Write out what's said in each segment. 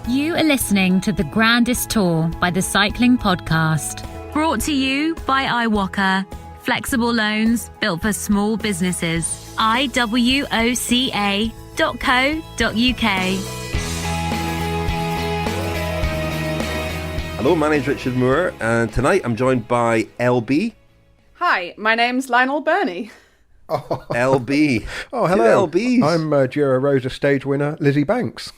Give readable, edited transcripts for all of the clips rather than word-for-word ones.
You are listening to the Grandest Tour by the Cycling Podcast. Brought to you by iWalker. Flexible loans built for small businesses. iwoca.co.uk. Hello, my name's Richard Moore, and tonight I'm joined by LB. Hi, my name's Lionel Burney. Oh. LB. Oh, hello. Two LBs. I'm Giro Rosa stage winner, Lizzy Banks.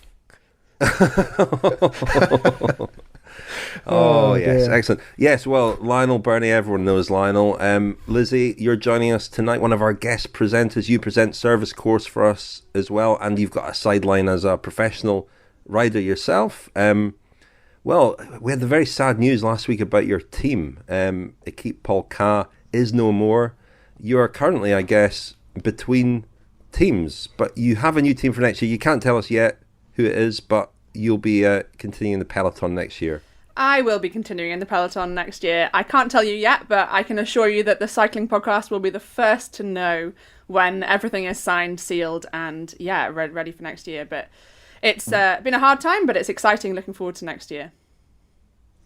Oh, yes, dear. excellent. Yes, well, Lionel Burney, everyone knows Lionel. Lizzy, you're joining us tonight, one of our guest presenters. You present service course for us as well, and you've got a sideline as a professional rider yourself. Well, we had the very sad news last week about your team. Equipe Paul K is no more. You are currently, I guess, between teams, but you have a new team for next year. You can't tell us yet who it is, but you'll be continuing the peloton next year. I will be continuing in the peloton next year. I can't tell you yet, but I can assure you that the Cycling Podcast will be the first to know when everything is signed, sealed, and ready for next year. But it's been a hard time, but it's exciting. Looking forward to next year.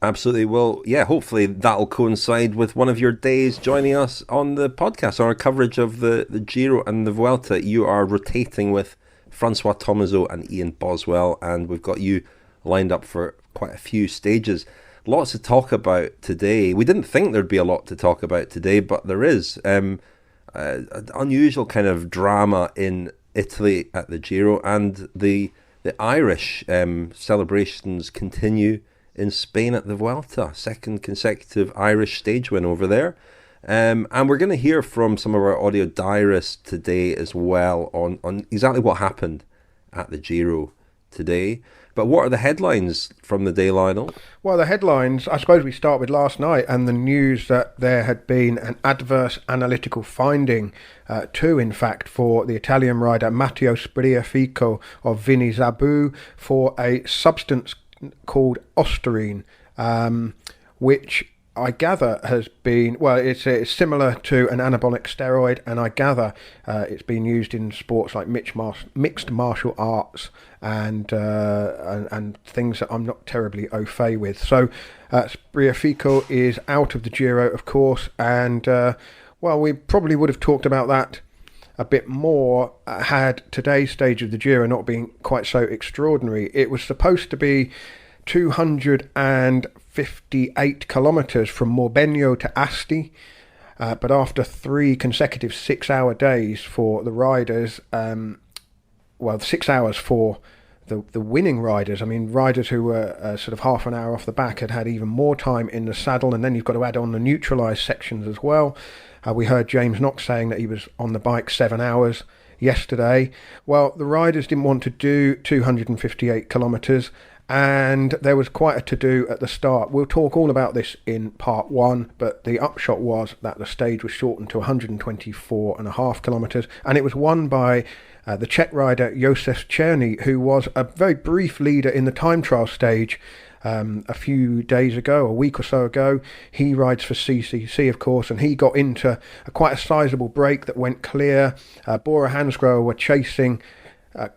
Absolutely. Well, yeah, hopefully that'll coincide with one of your days joining us on the podcast, on our coverage of the Giro and the Vuelta. You are rotating with Francois Tomaso and Ian Boswell, and we've got you lined up for quite a few stages. Lots to talk about today. We didn't think there'd be a lot to talk about today, but there is. An unusual kind of drama in Italy at the Giro, and the Irish celebrations continue in Spain at the Vuelta. Second consecutive Irish stage win over there. And we're going to hear from some of our audio diarists today as well on exactly what happened at the Giro today. But what are the headlines from the day, Lionel? Well, the headlines, I suppose we start with last night and the news that there had been an adverse analytical finding, in fact, for the Italian rider Matteo Sbriafico of Vini Zabu for a substance called Ostarine, which I gather has been, well, it's similar to an anabolic steroid, and I gather it's been used in sports like mixed martial arts and things that I'm not terribly au fait with. So Sbriafico is out of the Giro, of course, and we probably would have talked about that a bit more had today's stage of the Giro not been quite so extraordinary. It was supposed to be 258 kilometres from Morbegno to Asti, but after 3 consecutive 6-hour days for the riders, 6 hours for the winning riders. I mean, riders who were sort of half an hour off the back had even more time in the saddle, and then you've got to add on the neutralised sections as well. We heard James Knox saying that he was on the bike 7 hours yesterday. Well, the riders didn't want to do 258 kilometres, and there was quite a to-do at the start. We'll talk all about this in part 1, but the upshot was that the stage was shortened to 124.5 kilometres, and it was won by the Czech rider Josef Černý, who was a very brief leader in the time trial stage a few days ago, a week or so ago. He rides for CCC, of course, and he got into quite a sizable break that went clear. Bora Hansgrohe were chasing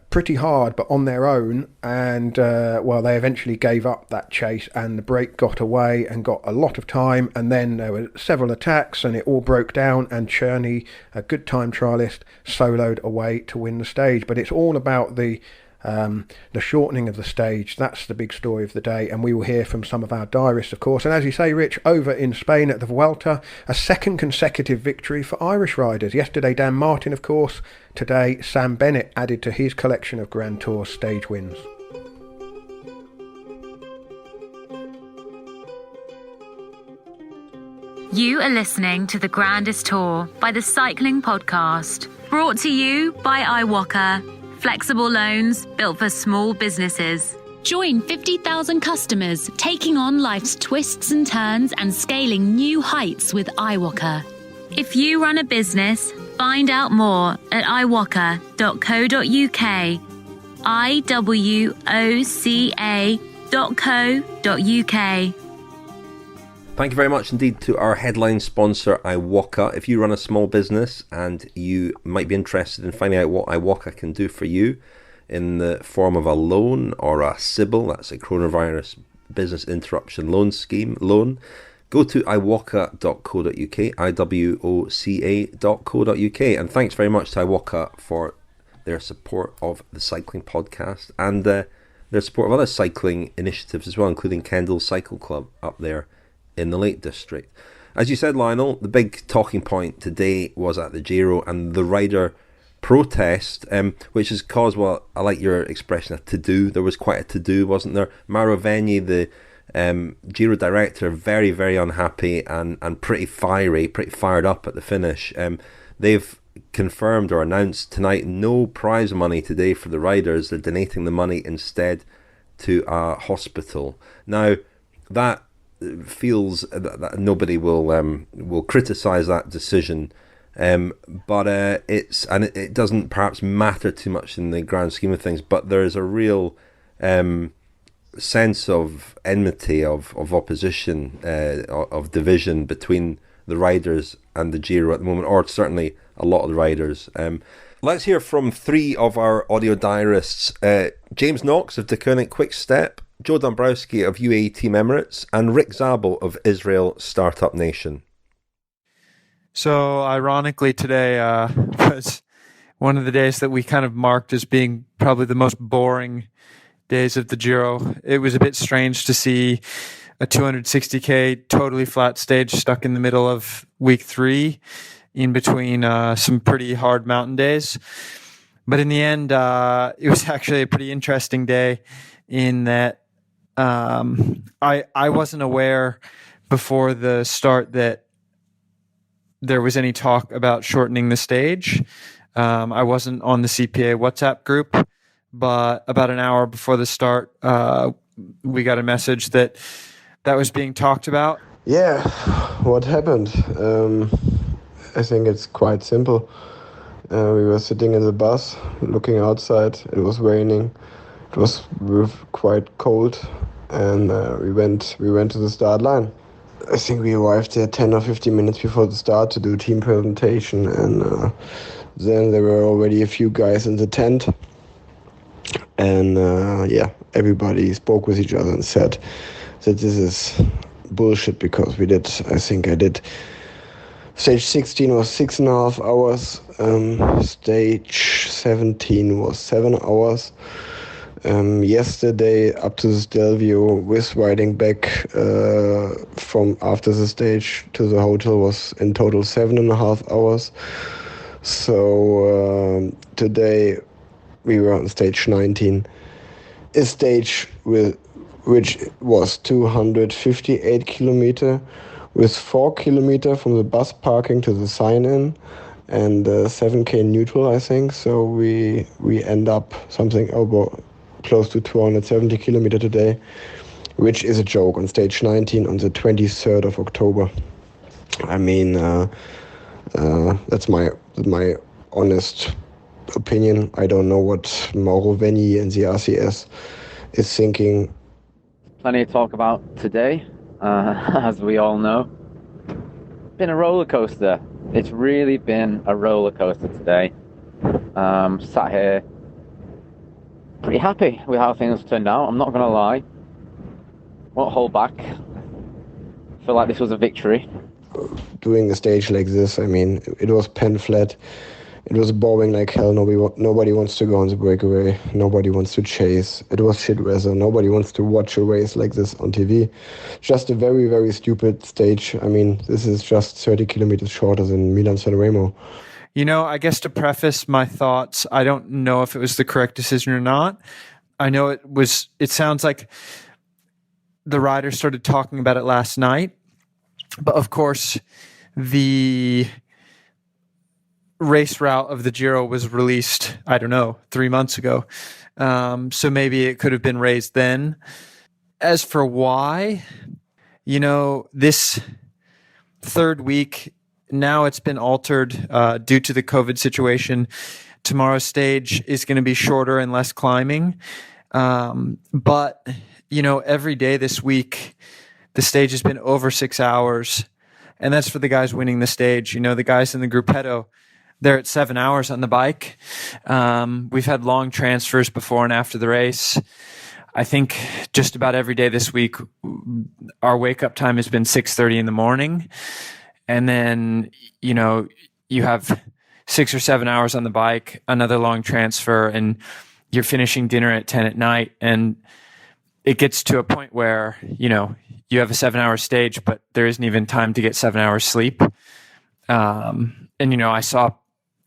pretty hard, but on their own, and they eventually gave up that chase, and the break got away and got a lot of time, and then there were several attacks and it all broke down, and Černý, a good time trialist, soloed away to win the stage. But it's all about the shortening of the stage. That's the big story of the day, and we will hear from some of our diarists, of course. And as you say, Rich, over in Spain at the Vuelta, a second consecutive victory for Irish riders. Yesterday, Dan Martin, of course. Today, Sam Bennett added to his collection of Grand Tour stage wins. You are listening to the Grandest Tour by the Cycling Podcast. Brought to you by iWalker. Flexible loans built for small businesses. Join 50,000 customers taking on life's twists and turns and scaling new heights with iWalker. If you run a business, find out more at iwoca.co.uk. iwoca.co.uk. Thank you very much indeed to our headline sponsor, iWalker. If you run a small business and you might be interested in finding out what iWalker can do for you, in the form of a loan or a Zabel, that's a coronavirus business interruption loan, go to iwoca.co.uk, iwoca.co.uk. And thanks very much to iwoca for their support of the cycling podcast and their support of other cycling initiatives as well, including Kendall Cycle Club up there in the Lake District. As you said, Lionel, the big talking point today was at the Giro and the rider protest, which has caused, well, I like your expression, a to-do. There was quite a to-do, wasn't there? Mauro Vegni, the Giro director, very, very unhappy and pretty fired up at the finish. They've confirmed or announced tonight no prize money today for the riders. They're donating the money instead to a hospital. Now, that feels that nobody will criticize that decision, but it doesn't perhaps matter too much in the grand scheme of things, but there is a real sense of enmity, of opposition, of division between the riders and the Giro at the moment, or certainly a lot of the riders. Let's hear from three of our audio diarists: James Knox of Deceuninck Quick Step, Joe Dombrowski of UAE Team Emirates, and Rick Zabel of Israel Startup Nation. So ironically, today was one of the days that we kind of marked as being probably the most boring days of the Giro. It was a bit strange to see a 260k totally flat stage stuck in the middle of week 3 in between some pretty hard mountain days. But in the end, it was actually a pretty interesting day in that I wasn't aware before the start that there was any talk about shortening the stage. I wasn't on the CPA WhatsApp group, but about an hour before the start, we got a message that was being talked about. Yeah, what happened? I think it's quite simple. We were sitting in the bus, looking outside. It was raining. It was quite cold, and we went to the start line. I think we arrived there 10 or 15 minutes before the start to do team presentation, and then there were already a few guys in the tent, and everybody spoke with each other and said that this is bullshit, because I did stage 16 was 6.5 hours, stage 17 was 7 hours. Yesterday up to the Stelvio with riding back from after the stage to the hotel was in total 7.5 hours. So today we were on stage 19, a stage which was 258 kilometer, with 4 kilometer from the bus parking to the sign-in, and 7k neutral, I think. So we end up something over close to 270 kilometer today, which is a joke, on stage 19 on the 23rd of October. I mean, that's my honest opinion. I don't know what Mauro Vegni and the RCS is thinking. Plenty to talk about today, as we all know. Been a roller coaster. It's really been a roller coaster today. Sat here pretty happy with how things turned out. I'm not going to lie. Won't hold back. Feel like this was a victory. Doing a stage like this, I mean, it was pen flat. It was boring like hell. Nobody wants to go on the breakaway. Nobody wants to chase. It was shit weather. Nobody wants to watch a race like this on TV. Just a very, very stupid stage. I mean, this is just 30 kilometers shorter than Milan-San Remo. You know, I guess to preface my thoughts, I don't know if it was the correct decision or not. I know it sounds like the riders started talking about it last night. But of course, the race route of the Giro was released, 3 months ago. So maybe it could have been raised then. As for why, this third week, now it's been altered due to the COVID situation. Tomorrow's stage is going to be shorter and less climbing. But, every day this week, the stage has been over 6 hours. And that's for the guys winning the stage. The guys in the Gruppetto, they're at 7 hours on the bike. We've had long transfers before and after the race. I think just about every day this week, our wake up time has been 6:30 in the morning. And then, you have 6 or 7 hours on the bike, another long transfer, and you're finishing dinner at 10 at night. And it gets to a point where, you have a 7-hour stage, but there isn't even time to get 7 hours sleep. And, I saw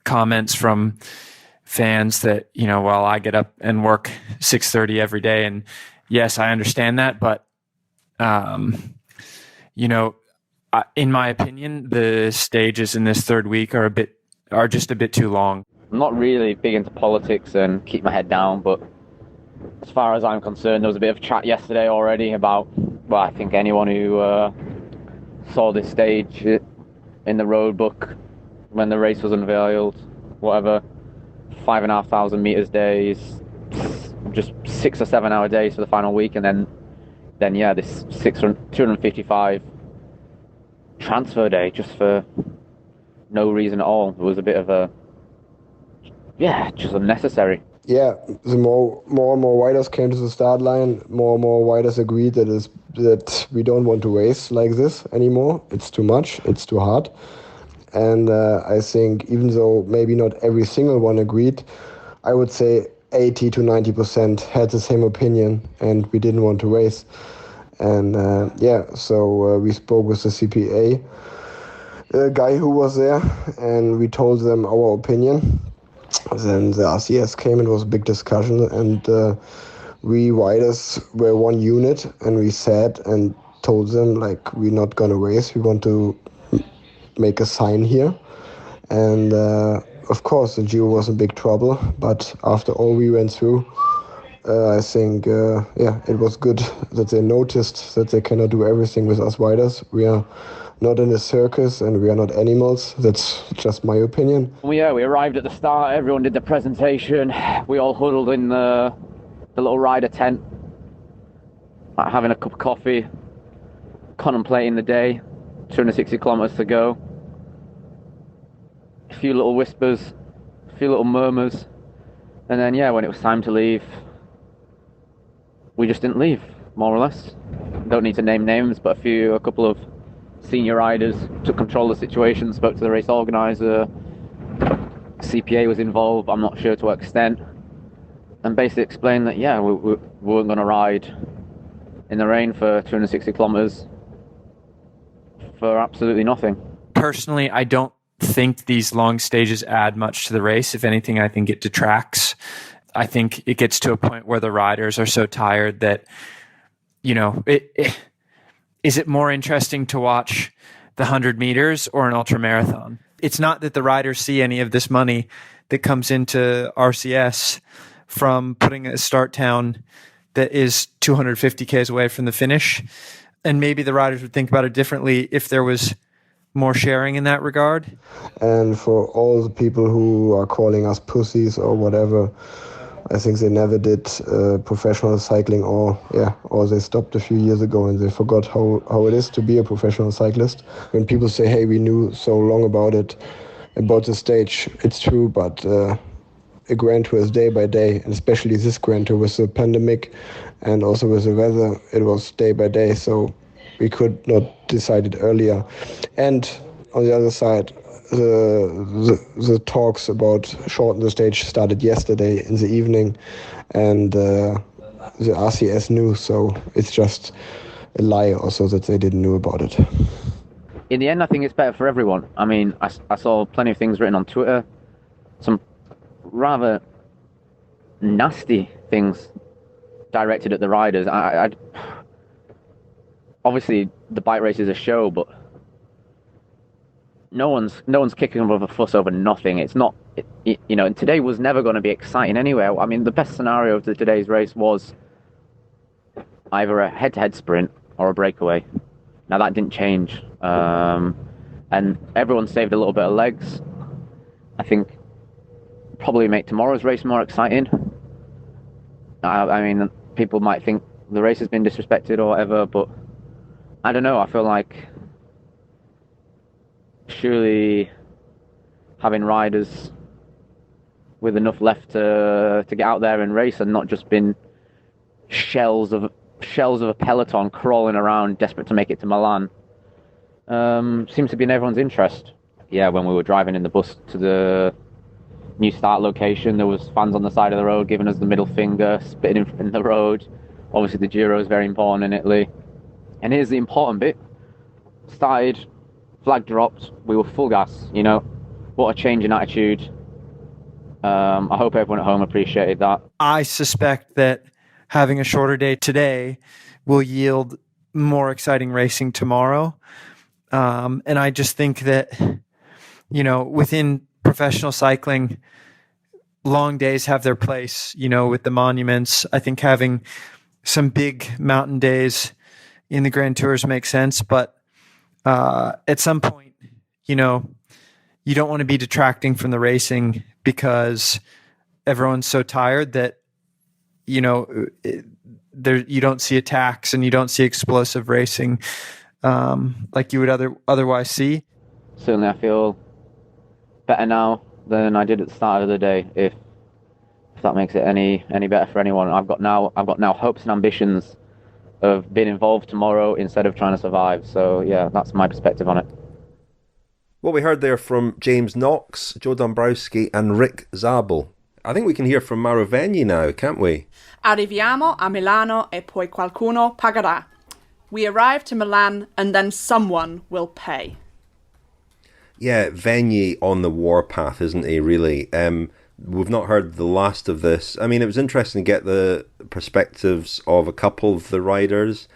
comments from fans that, well, I get up and work 6:30 every day. And yes, I understand that. But, in my opinion, the stages in this third week are just a bit too long. I'm not really big into politics and keep my head down, but as far as I'm concerned, there was a bit of chat yesterday already about, well, I think anyone who saw this stage in the road book when the race was unveiled, whatever, 5,500 meters days, just 6 or 7 hour days for the final week, and then this 255 transfer day just for no reason at all. It was a bit of just unnecessary. Yeah, the more and more riders came to the start line, more and more riders agreed that we don't want to race like this anymore. It's too much, it's too hard. And I think even though maybe not every single one agreed, I would say 80 to 90% had the same opinion, and we didn't want to race. And so we spoke with the CPA guy who was there, and we told them our opinion. Then the RCS came, and it was a big discussion, and we riders were one unit, and we said and told them, like, we're not gonna race, we want to make a sign here. And of course the Giro was in big trouble, but after all we went through, I think it was good that they noticed that they cannot do everything with us riders. We are not in a circus and we are not animals. That's just my opinion. We arrived at the start, everyone did the presentation, we all huddled in the little rider tent, having a cup of coffee, contemplating the day, 260 kilometers to go. A few little whispers, a few little murmurs, and then when it was time to leave, we just didn't leave, more or less. Don't need to name names, but a couple of senior riders took control of the situation, spoke to the race organizer, CPA was involved, I'm not sure to what extent, and basically explained that we weren't going to ride in the rain for 260 kilometers for absolutely nothing. Personally, I don't think these long stages add much to the race. If anything, I think it detracts. I think it gets to a point where the riders are so tired that, is it more interesting to watch the 100 meters or an ultra marathon? It's not that the riders see any of this money that comes into RCS from putting a start town that is 250 Ks away from the finish. And maybe the riders would think about it differently if there was more sharing in that regard. And for all the people who are calling us pussies or whatever, I think they never did professional cycling, or they stopped a few years ago and they forgot how it is to be a professional cyclist. When people say, hey, we knew so long about the stage, it's true, but a Grand Tour is day by day, and especially this Grand Tour with the pandemic and also with the weather, it was day by day, so we could not decide it earlier. And on the other side, the talks about shorten the stage started yesterday in the evening, and the RCS knew, so it's just a lie also that they didn't know about it. In the end, I think it's better for everyone. I mean, I saw plenty of things written on Twitter, some rather nasty things directed at the riders. Obviously, the bike race is a show, but no one's kicking up a fuss over nothing. It's not, and today was never going to be exciting anyway. I mean, the best scenario of today's race was either a head-to-head sprint or a breakaway. Now that didn't change, and everyone saved a little bit of legs. I think probably make tomorrow's race more exciting. I mean, people might think the race has been disrespected or whatever, but I don't know. I feel like surely having riders with enough left to get out there and race, and not just been shells of a peloton crawling around desperate to make it to Milan. Seems to be in everyone's interest. Yeah, when we were driving in the bus to the new start location, there was fans on the side of the road giving us the middle finger, spitting in the road. Obviously the Giro is very important in Italy. And here's the important bit. Started, flag dropped, we were full gas, you know. What a change in attitude. I hope everyone at home appreciated that. I suspect that having a shorter day today will yield more exciting racing tomorrow. And I just think that, you know, within professional cycling, long days have their place, you know, with the monuments. I think having some big mountain days in the Grand Tours makes sense. But at some point, you know, you don't want to be detracting from the racing because everyone's so tired that, you know, you don't see attacks and you don't see explosive racing like you would otherwise see. Certainly I feel better now than I did at the start of the day, if that makes it any better for anyone. I've got now hopes and ambitions of being involved tomorrow instead of trying to survive. So yeah, that's my perspective on it. What we heard there from James Knox, Joe Dombrowski and Rick Zabel. I think we can hear from Mauro Vegni now, can't we? Arriviamo a Milano e poi qualcuno pagherà. We arrive to Milan and then someone will pay. Yeah, Vegni on the warpath, isn't he, really? We've not heard the last of this. I mean, it was interesting to get the perspectives of a couple of the riders.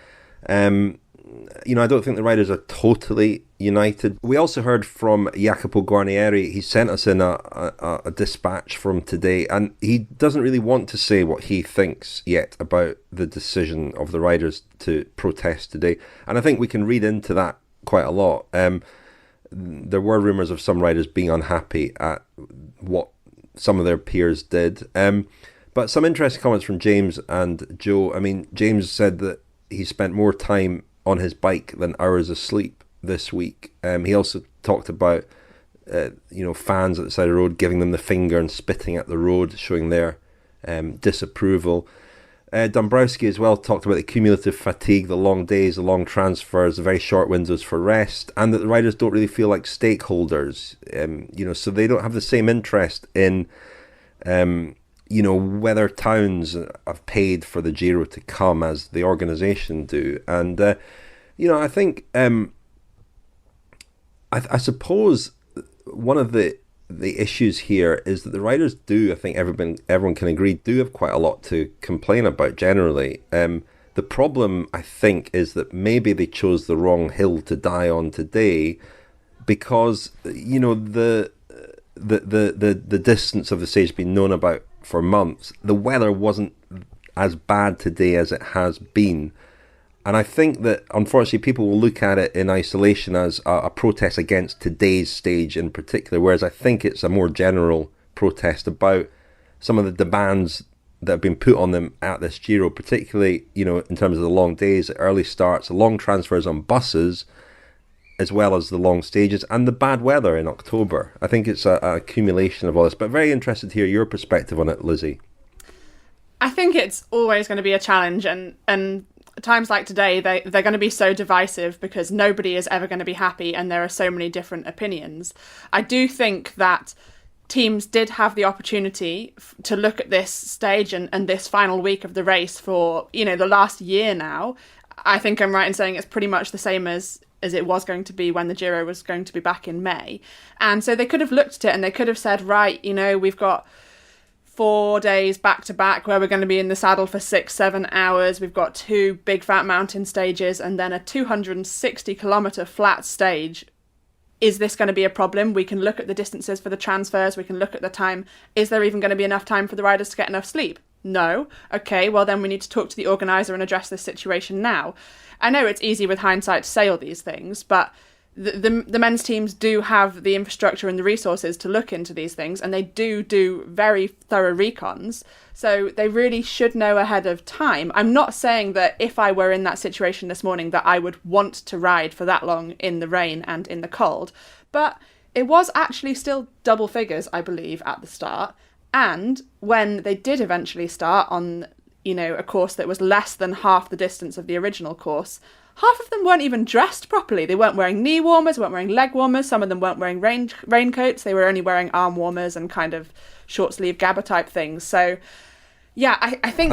You know, I don't think the riders are totally united. We also heard from Jacopo Guarnieri. He sent us in a dispatch from today, and he doesn't really want to say what he thinks yet about the decision of the riders to protest today. And I think we can read into that quite a lot. There were rumours of some riders being unhappy at what some of their peers did. But some interesting comments from James and Joe. I mean, James said that he spent more time on his bike than hours asleep this week. He also talked about fans at the side of the road giving them the finger and spitting at the road, showing their disapproval. Dombrowski as well talked about the cumulative fatigue, the long days, the long transfers, the very short windows for rest, and that the riders don't really feel like stakeholders. So they don't have the same interest in whether towns have paid for the Giro to come as the organisation do. And I think I suppose one of the issues here is that the riders do, I think everyone can agree, do have quite a lot to complain about generally. The problem, I think, is that maybe they chose the wrong hill to die on today, because the distance of the stage has been known about for months. The weather wasn't as bad today as it has been. And I think that, unfortunately, people will look at it in isolation as a protest against today's stage in particular, whereas I think it's a more general protest about some of the demands that have been put on them at this Giro, particularly, in terms of the long days, the early starts, the long transfers on buses, as well as the long stages, and the bad weather in October. I think it's an accumulation of all this, but very interested to hear your perspective on it, Lizzie. I think it's always going to be a challenge, and times like today, they're going to be so divisive because nobody is ever going to be happy and there are so many different opinions. I do think that teams did have the opportunity to look at this stage and this final week of the race for, the last year now. I think I'm right in saying it's pretty much the same as it was going to be when the Giro was going to be back in May. And so they could have looked at it and they could have said, right, we've got 4 days back to back where we're going to be in the saddle for 6-7 hours. We've got 2 big fat mountain stages and then a 260 kilometre flat stage. Is this going to be a problem? We can look at the distances for the transfers. We can look at the time. Is there even going to be enough time for the riders to get enough sleep? No. Okay, well then we need to talk to the organiser and address this situation now. I know it's easy with hindsight to say all these things, but the men's teams do have the infrastructure and the resources to look into these things, and they do very thorough recons, so they really should know ahead of time. I'm not saying that if I were in that situation this morning that I would want to ride for that long in the rain and in the cold, but it was actually still double figures, I believe, at the start. And when they did eventually start on, a course that was less than half the distance of the original course, half of them weren't even dressed properly. They weren't wearing knee warmers, weren't wearing leg warmers. Some of them weren't wearing raincoats. They were only wearing arm warmers and kind of short sleeve Gabba type things. So, yeah, I think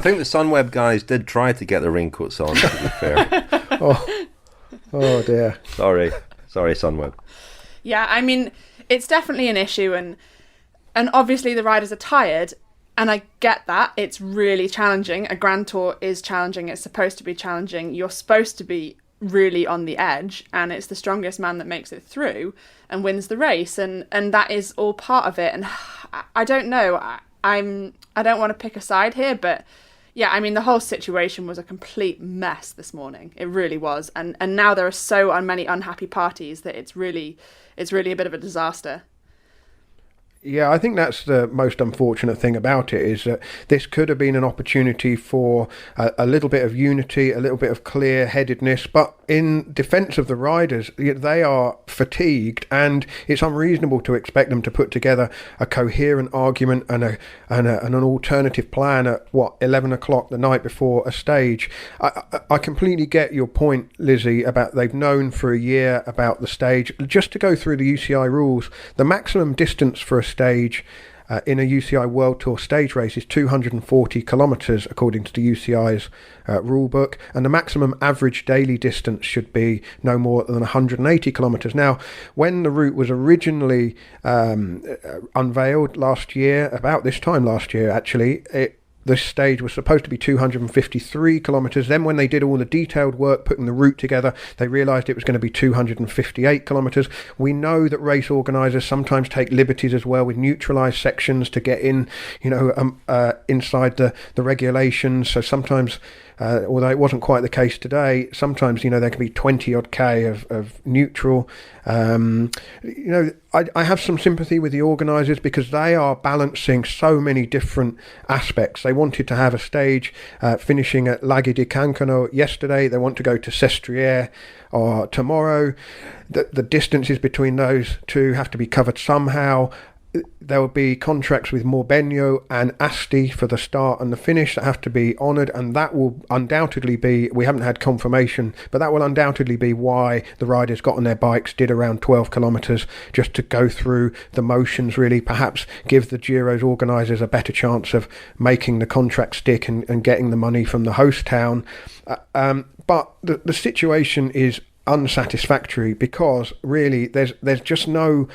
Oh dear. Sorry, Sunweb. Yeah, I mean, it's definitely an issue, and obviously the riders are tired, and I get that. It's really challenging. A Grand Tour is challenging. It's supposed to be challenging. You're supposed to be really on the edge, and it's the strongest man that makes it through and wins the race, and that is all part of it. And I don't know. I don't want to pick a side here, but yeah, I mean, the whole situation was a complete mess this morning. It really was. And now there are so many unhappy parties that it's really a bit of a disaster. Yeah, I think that's the most unfortunate thing about it, is that this could have been an opportunity for a little bit of unity, a little bit of clear-headedness, but in defence of the riders, they are fatigued, and it's unreasonable to expect them to put together a coherent argument and an alternative plan at 11 o'clock the night before a stage. I completely get your point, Lizzy, about they've known for a year about the stage. Just to go through the UCI rules, the maximum distance for a stage in a UCI World Tour stage race is 240 kilometres according to the UCI's rule book, and the maximum average daily distance should be no more than 180 kilometres. Now, when the route was originally unveiled last year, about this time last year actually, this stage was supposed to be 253 kilometres. Then when they did all the detailed work putting the route together, they realised it was going to be 258 kilometres. We know that race organisers sometimes take liberties as well with neutralised sections to get in, inside the regulations. So sometimes, although it wasn't quite the case today, sometimes, there can be 20 odd K of neutral. I have some sympathy with the organisers because they are balancing so many different aspects. They wanted to have a stage finishing at Laghi di Cancano yesterday. They want to go to Sestriere tomorrow. The distances between those two have to be covered somehow. There will be contracts with Morbegno and Asti for the start and the finish that have to be honoured, and that will undoubtedly be, we haven't had confirmation, but that will undoubtedly be why the riders got on their bikes, did around 12 kilometres just to go through the motions, really, perhaps give the Giro's organisers a better chance of making the contract stick and getting the money from the host town. But the situation is unsatisfactory because really there's just no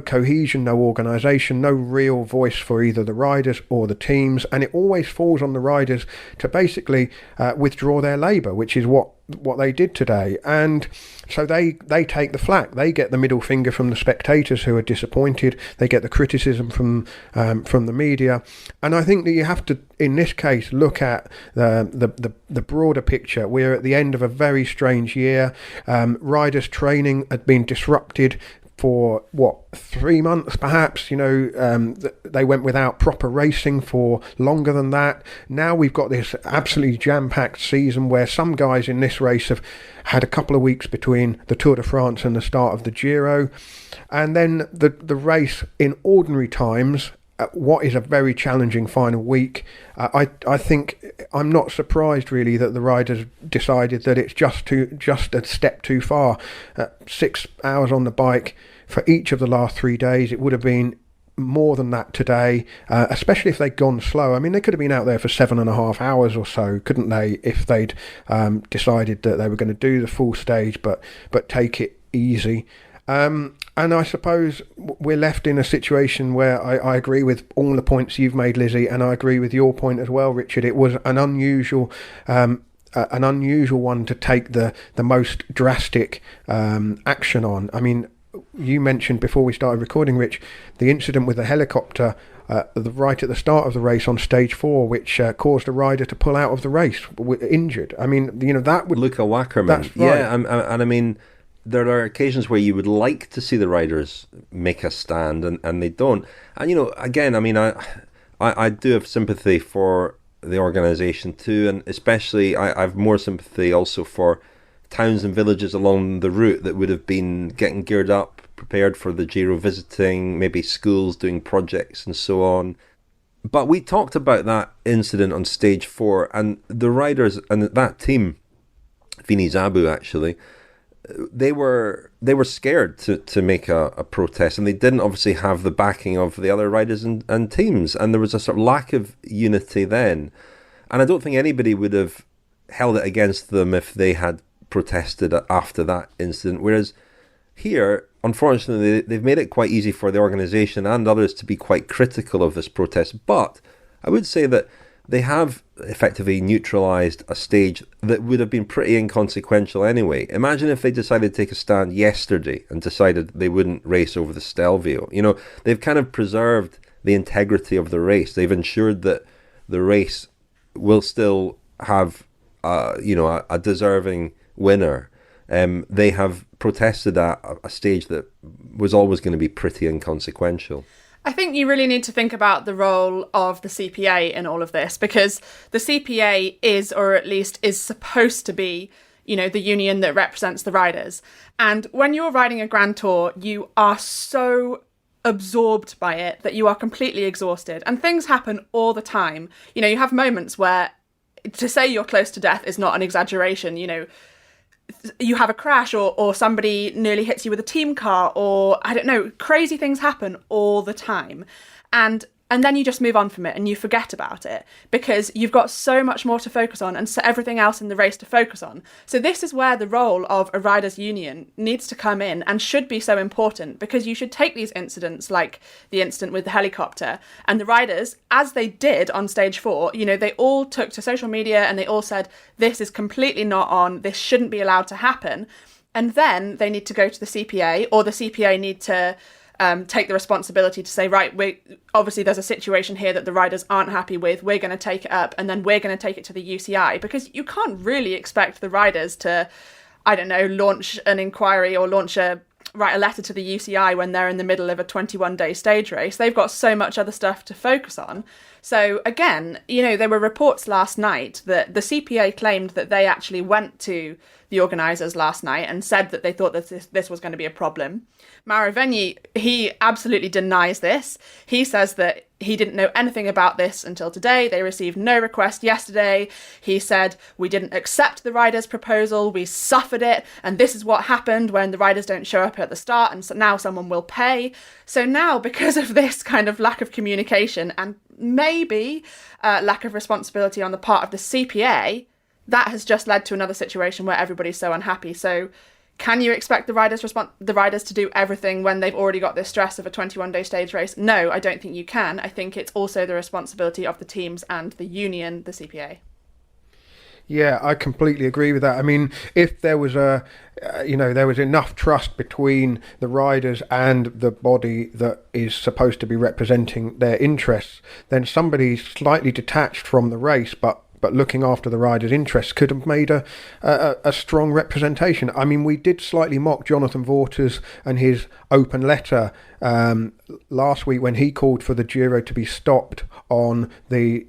cohesion, no organisation, no real voice for either the riders or the teams, and it always falls on the riders to basically withdraw their labour, which is what they did today. And so they take the flak. They get the middle finger from the spectators who are disappointed. They get the criticism from the media. And I think that you have to, in this case, look at the broader picture. We're at the end of a very strange year. Riders' training had been disrupted for 3 months perhaps. They went without proper racing for longer than that. Now we've got this absolutely jam-packed season where some guys in this race have had a couple of weeks between the Tour de France and the start of the Giro, and then the race in ordinary times, what is a very challenging final week. I think I'm not surprised really that the riders decided that it's just a step too far. 6 hours on the bike for each of the last 3 days. It would have been more than that today, especially if they'd gone slow. I mean, they could have been out there for 7.5 hours or so, couldn't they, if they'd decided that they were going to do the full stage but take it easy. And I suppose we're left in a situation where I agree with all the points you've made, Lizzy, and I agree with your point as well, Richard. It was an unusual one to take the most drastic action on. I mean, you mentioned before we started recording, Rich, the incident with the helicopter right at the start of the race on stage 4, which caused a rider to pull out of the race injured. I mean, that would... Luca Wackerman. That's right. Yeah, and I mean, there are occasions where you would like to see the riders make a stand, and they don't. And, again, I mean, I do have sympathy for the organisation too, and especially I have more sympathy also for towns and villages along the route that would have been getting geared up prepared for the Giro, visiting maybe schools, doing projects and so on. But we talked about that incident on stage 4, and the riders and that team, Vini Zabu actually, they were scared to make a protest, and they didn't obviously have the backing of the other riders and teams, and there was a sort of lack of unity then. And I don't think anybody would have held it against them if they had protested after that incident. Whereas here, unfortunately, they've made it quite easy for the organisation and others to be quite critical of this protest. But I would say that they have effectively neutralised a stage that would have been pretty inconsequential anyway. Imagine if they decided to take a stand yesterday and decided they wouldn't race over the Stelvio. You know, they've kind of preserved the integrity of the race. They've ensured that the race will still have, a deserving winner. They have protested at a stage that was always going to be pretty inconsequential. I think you really need to think about the role of the CPA in all of this, because the CPA is, or at least is supposed to be, the union that represents the riders. And when you're riding a Grand Tour, you are so absorbed by it that you are completely exhausted. And things happen all the time. You have moments where to say you're close to death is not an exaggeration. You have a crash or somebody nearly hits you with a team car, or I don't know, crazy things happen all the time. And then you just move on from it and you forget about it because you've got so much more to focus on and so everything else in the race to focus on. So this is where the role of a riders' union needs to come in and should be so important, because you should take these incidents like the incident with the helicopter, and the riders, as they did on stage 4, they all took to social media and they all said, this is completely not on, this shouldn't be allowed to happen. And then they need to go to the CPA, or the CPA need to take the responsibility to say, right, obviously there's a situation here that the riders aren't happy with, we're going to take it up, and then we're going to take it to the UCI, because you can't really expect the riders to, I don't know, launch an inquiry or write a letter to the UCI when they're in the middle of a 21-day stage race. They've got so much other stuff to focus on. So again, there were reports last night that the CPA claimed that they actually went to the organisers last night and said that they thought that this was going to be a problem. Mauro Vegni, he absolutely denies this. He says that he didn't know anything about this until today. They received no request yesterday. He said, we didn't accept the riders' proposal, we suffered it, and this is what happened when the riders don't show up at the start, and so now someone will pay. So now, because of this kind of lack of communication and maybe lack of responsibility on the part of the CPA, that has just led to another situation where everybody's so unhappy. So can you expect the riders to do everything when they've already got this stress of a 21-day stage race? No, I don't think you can. I think it's also the responsibility of the teams and the union, the CPA. Yeah, I completely agree with that. I mean, if there was there was enough trust between the riders and the body that is supposed to be representing their interests, then somebody slightly detached from the race, but looking after the riders' interests could have made a strong representation. I mean, we did slightly mock Jonathan Vaughters and his open letter last week when he called for the Giro to be stopped on the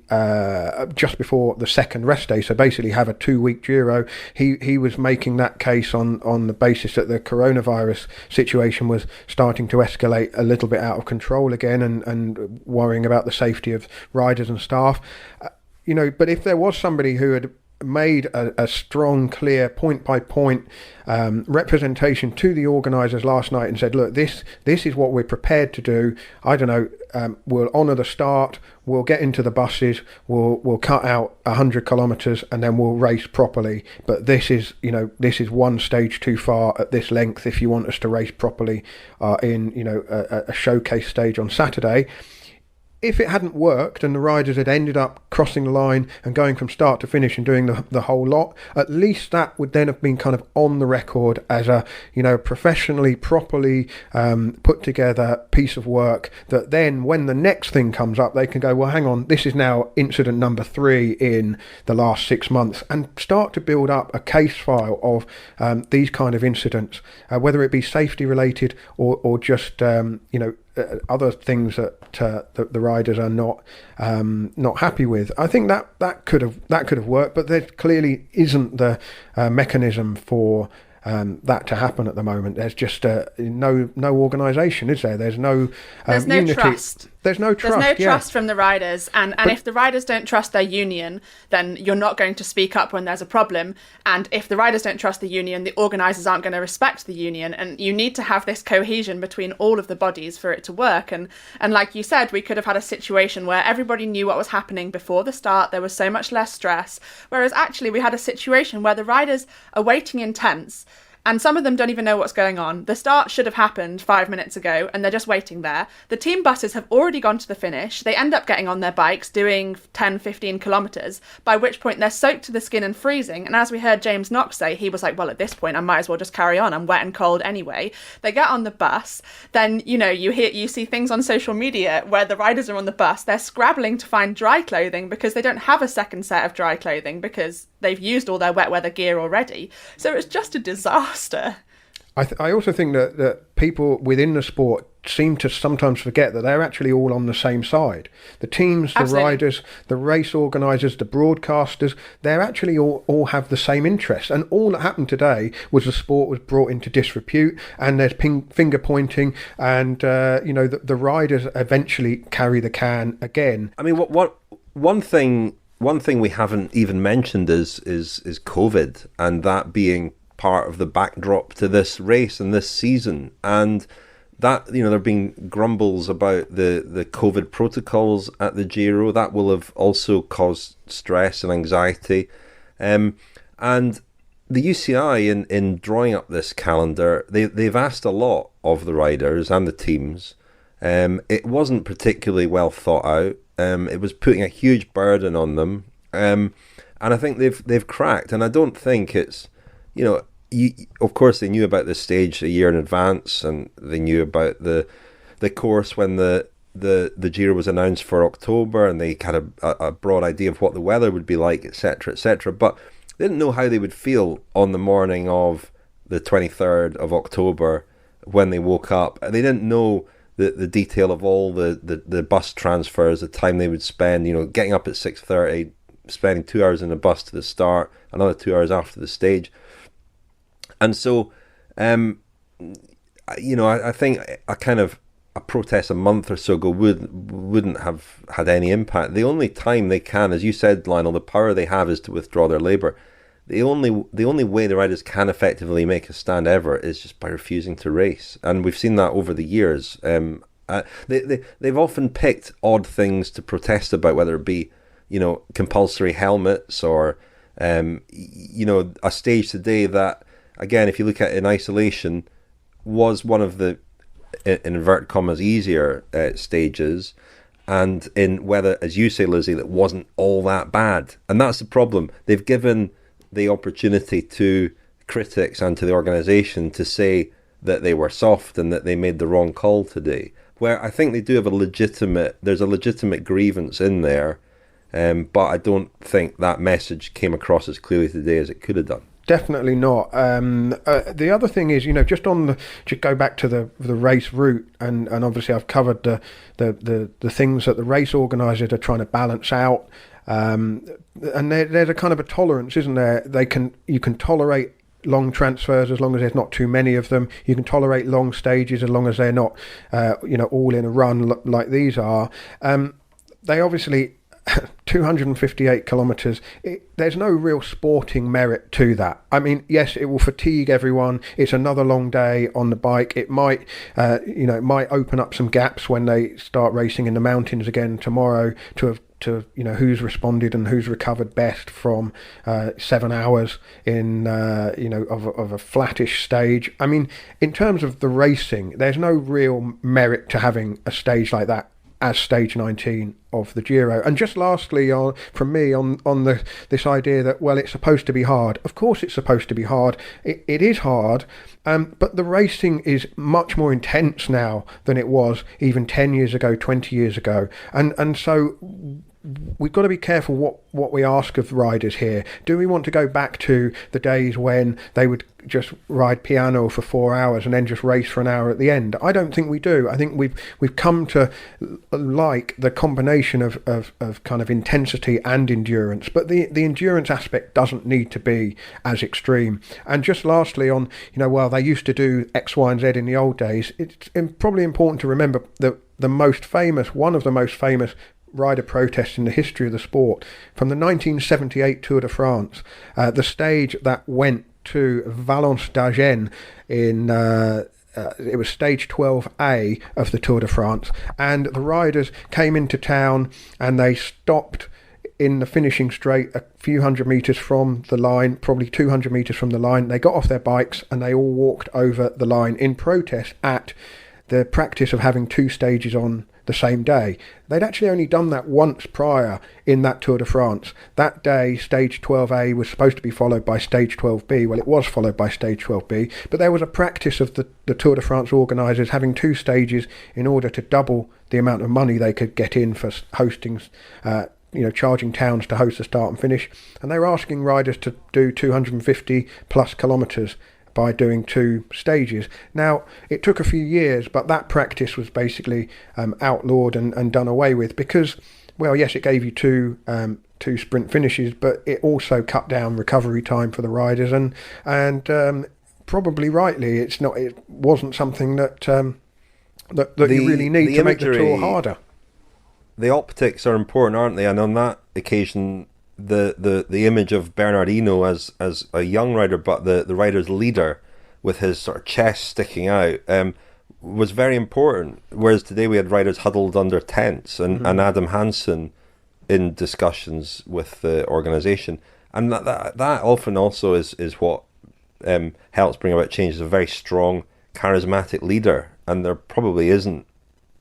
just before the second rest day, so basically have a 2-week Giro. He was making that case on the basis that the coronavirus situation was starting to escalate a little bit out of control again, and worrying about the safety of riders and staff. But if there was somebody who had made a strong, clear, point-by-point representation to the organisers last night and said, look, this is what we're prepared to do. I don't know, we'll honour the start, we'll get into the buses, we'll cut out 100 kilometres and then we'll race properly. But this is one stage too far at this length if you want us to race properly in a showcase stage on Saturday. If it hadn't worked and the riders had ended up crossing the line and going from start to finish and doing the whole lot, at least that would then have been kind of on the record as a professionally, properly put together piece of work that then when the next thing comes up they can go, well, hang on, this is now incident number 3 in the last 6 months, and start to build up a case file of these kind of incidents, whether it be safety related or just other things that the riders are not happy with. I think that could have worked, but there clearly isn't the mechanism for that to happen at the moment. There's just no organisation, is there? There's no there's no unity. trust. There's no trust. There's no trust from the riders, and if the riders don't trust their union, then you're not going to speak up when there's a problem. And if the riders don't trust the union, the organisers aren't going to respect the union. And you need to have this cohesion between all of the bodies for it to work. And like you said, we could have had a situation where everybody knew what was happening before the start. There was so much less stress. Whereas actually we had a situation where the riders are waiting in tents, and some of them don't even know what's going on. The start should have happened 5 minutes ago, and they're just waiting there. The team buses have already gone to the finish. They end up getting on their bikes, doing 10, 15 kilometres, by which point they're soaked to the skin and freezing. And as we heard James Knox say, he was like, well, at this point, I might as well just carry on. I'm wet and cold anyway. They get on the bus. Then, you see things on social media where the riders are on the bus. They're scrabbling to find dry clothing because they don't have a second set of dry clothing because they've used all their wet weather gear already. So it's just a disaster. I also think that people within the sport seem to sometimes forget that they're actually all on the same side. The teams, the riders, the race organisers, the broadcasters, they're actually all have the same interests. And all that happened today was the sport was brought into disrepute, and there's finger pointing, and the riders eventually carry the can again. I mean, one thing we haven't even mentioned is COVID, and that being part of the backdrop to this race and this season. And that, there have been grumbles about the COVID protocols at the Giro. That will have also caused stress and anxiety. And the UCI, in drawing up this calendar, they've asked a lot of the riders and the teams. It wasn't particularly well thought out. It was putting a huge burden on them. And I think they've cracked. And I don't think it's, of course, they knew about this stage a year in advance, and they knew about the course when the Giro was announced for October, and they had a broad idea of what the weather would be like, etc., etc. But they didn't know how they would feel on the morning of the 23rd of October when they woke up. They didn't know the detail of all the bus transfers, the time they would spend, getting up at 6:30, spending 2 hours in a bus to the start, another 2 hours after the stage. And so, I think a protest a month or so ago wouldn't have had any impact. The only time they can, as you said, Lionel, the power they have is to withdraw their labour. The only way the riders can effectively make a stand ever is just by refusing to race, and we've seen that over the years. They've often picked odd things to protest about, whether it be compulsory helmets or a stage today that, again, if you look at it in isolation, was one of the, in inverted commas, easier stages, and in weather, as you say, Lizzie, that wasn't all that bad. And that's the problem. They've given the opportunity to critics and to the organisation to say that they were soft and that they made the wrong call today, where I think they do have there's a legitimate grievance in there, but I don't think that message came across as clearly today as it could have done. Definitely not. The other thing is, just to go back to the race route, and obviously I've covered the things that the race organisers are trying to balance out. And there's a kind of a tolerance, isn't there? You can tolerate long transfers as long as there's not too many of them. You can tolerate long stages as long as they're not, all in a run like these are. They obviously. 258 kilometres, there's no real sporting merit to that. I mean, yes, it will fatigue everyone. It's another long day on the bike. It might, it might open up some gaps when they start racing in the mountains again tomorrow to who's responded and who's recovered best from 7 hours in of a flattish stage. I mean, in terms of the racing, there's no real merit to having a stage like that as stage 19 of the Giro. And just lastly, from me on this idea that, well, it's supposed to be hard. Of course it's supposed to be hard. It is hard, but the racing is much more intense now than it was even 10 years ago, 20 years ago. And so we've got to be careful what we ask of riders here. Do we want to go back to the days when they would just ride piano for 4 hours and then just race for an hour at the end? I don't think we do. I think we've come to like the combination of kind of intensity and endurance, but the endurance aspect doesn't need to be as extreme. And just lastly on, well, they used to do X, Y, and Z in the old days. It's probably important to remember that one of the most famous rider protests in the history of the sport, from the 1978 Tour de France, the stage that went to Valence d'Agen in it was stage 12A of the Tour de France, and the riders came into town and they stopped in the finishing straight a few hundred metres from the line, probably 200 metres from the line. They got off their bikes and they all walked over the line in protest at the practice of having two stages on the same day. They'd actually only done that once prior in that Tour de France. That day, stage 12A was supposed to be followed by stage 12B. Well, it was followed by stage 12B, but there was a practice of the Tour de France organisers having two stages in order to double the amount of money they could get in for hosting, charging towns to host the start and finish. And they were asking riders to do 250 plus kilometres by doing two stages. Now, it took a few years, but that practice was basically outlawed and done away with because, well, yes, it gave you two sprint finishes, but it also cut down recovery time for the riders, and probably rightly, it wasn't something that you really need to make the Tour harder. The optics are important, aren't they? And on that occasion, the image of Bernardino as a young rider, but the rider's leader with his sort of chest sticking out, was very important. Whereas today we had riders huddled under tents and Adam Hansen in discussions with the organisation, and that often also is what helps bring about change. Is a very strong, charismatic leader, and there probably isn't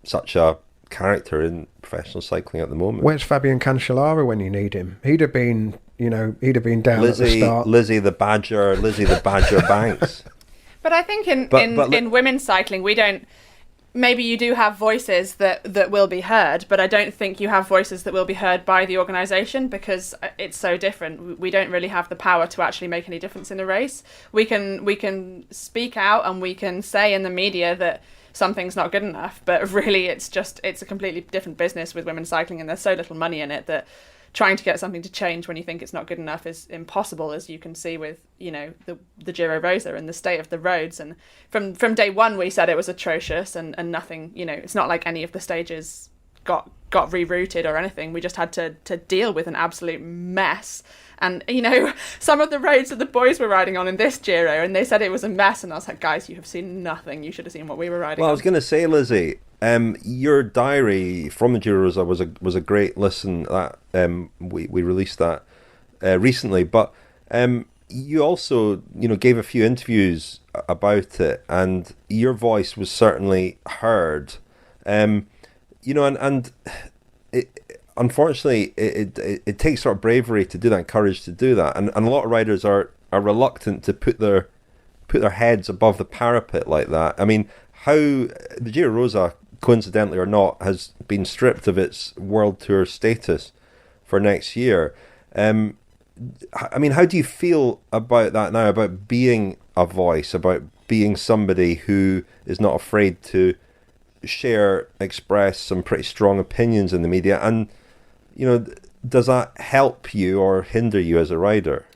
such a character in professional cycling at the moment. Where's Fabian Cancellara when you need him? He'd have been down at the start. Lizzy the Badger Banks. But I think in women's cycling, we don't. Maybe you do have voices that will be heard, but I don't think you have voices that will be heard by the organisation because it's so different. We don't really have the power to actually make any difference in a race. We can speak out and we can say in the media that something's not good enough, but really it's a completely different business with women's cycling, and there's so little money in it that trying to get something to change when you think it's not good enough is impossible, as you can see with the Giro Rosa and the state of the roads. And from day one we said it was atrocious, and nothing, it's not like any of the stages got rerouted or anything. We just had to deal with an absolute mess. And, some of the roads that the boys were riding on in this Giro, and they said it was a mess. And I was like, guys, you have seen nothing. You should have seen what we were riding on. Well, I was going to say, Lizzy, your diary from the Giro Rosa was a great listen. That we released that recently. But you also, gave a few interviews about it, and your voice was certainly heard. And unfortunately, it takes sort of bravery to do that, and courage to do that, and a lot of riders are reluctant to put their heads above the parapet like that. I mean, how the Giro Rosa, coincidentally or not, has been stripped of its World Tour status for next year. I mean, how do you feel about that now? About being a voice, about being somebody who is not afraid to express some pretty strong opinions in the media, and does that help you or hinder you as a rider?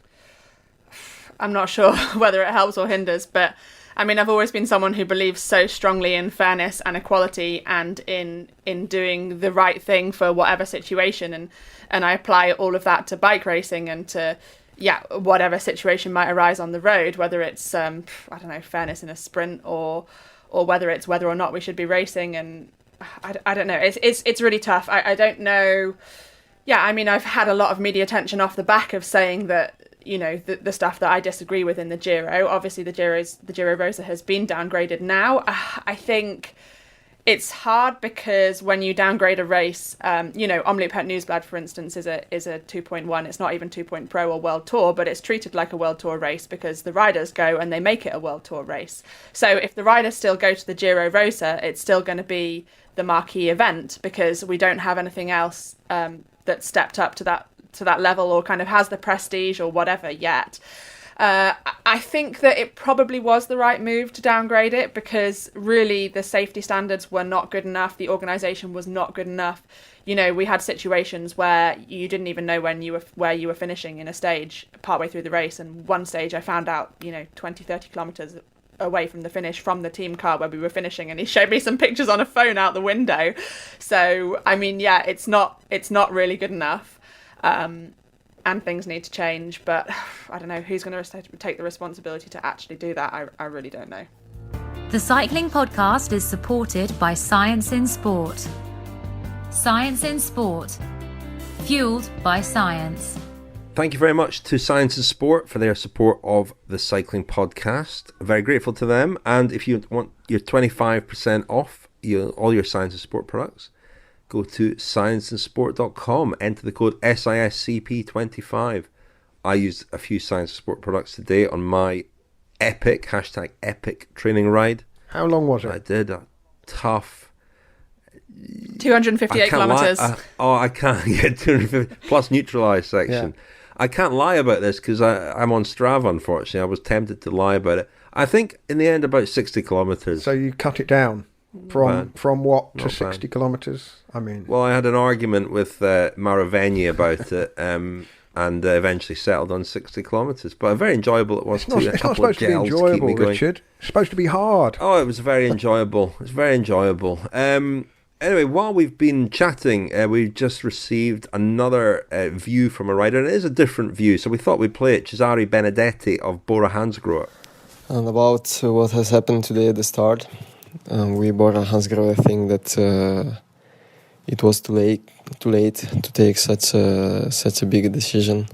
I'm not sure whether it helps or hinders, but I mean, I've always been someone who believes so strongly in fairness and equality and in doing the right thing for whatever situation, and I apply all of that to bike racing and to whatever situation might arise on the road, whether it's fairness in a sprint or whether it's whether or not we should be racing. And I don't know. It's really tough. I don't know. Yeah, I mean, I've had a lot of media attention off the back of saying that, the stuff that I disagree with in the Giro. Obviously, the Giro Rosa has been downgraded now. I think it's hard because when you downgrade a race, Omloop Het Nieuwsblad, for instance, is a 2.1. It's not even 2.0 Pro or World Tour, but it's treated like a World Tour race because the riders go and they make it a World Tour race. So if the riders still go to the Giro Rosa, it's still going to be the marquee event because we don't have anything else that's stepped up to that level or kind of has the prestige or whatever yet. I think that it probably was the right move to downgrade it, because really the safety standards were not good enough. The organisation was not good enough. You know, we had situations where you didn't even know where you were finishing in a stage partway through the race. And one stage I found out, 20, 30 kilometres away from the finish from the team car where we were finishing, and he showed me some pictures on a phone out the window. So, I mean, yeah, it's not really good enough. And things need to change, but I don't know who's going to take the responsibility to actually do that. I really don't know. The Cycling Podcast is supported by Science in Sport. Science in Sport, fueled by science. Thank you very much to Science in Sport for their support of the Cycling Podcast. Very grateful to them. And if you want your 25% off all your Science in Sport products, go to scienceinsport.com, enter the code SISCP25. I used a few Science in Sport products today on my epic training ride. How long was it? I did a tough 258 kilometres. I can't get 250 plus neutralised section. Yeah. I can't lie about this because I'm on Strava, unfortunately. I was tempted to lie about it. I think in the end about 60 kilometres. So you cut it down from what to 60 kilometres? I mean, well, I had an argument with Maraveni about it, and eventually settled on 60 kilometres. But very enjoyable it was. It's not supposed to be enjoyable, Richard. It's supposed to be hard. Oh, it was very enjoyable. It's very enjoyable. Anyway, while we've been chatting, we've just received another view from a rider, and it is a different view. So we thought we'd play it. Cesare Benedetti of Bora Hansgrohe. And about what has happened today at the start, we Bora Hansgrohe think that it was too late to take such a big decision.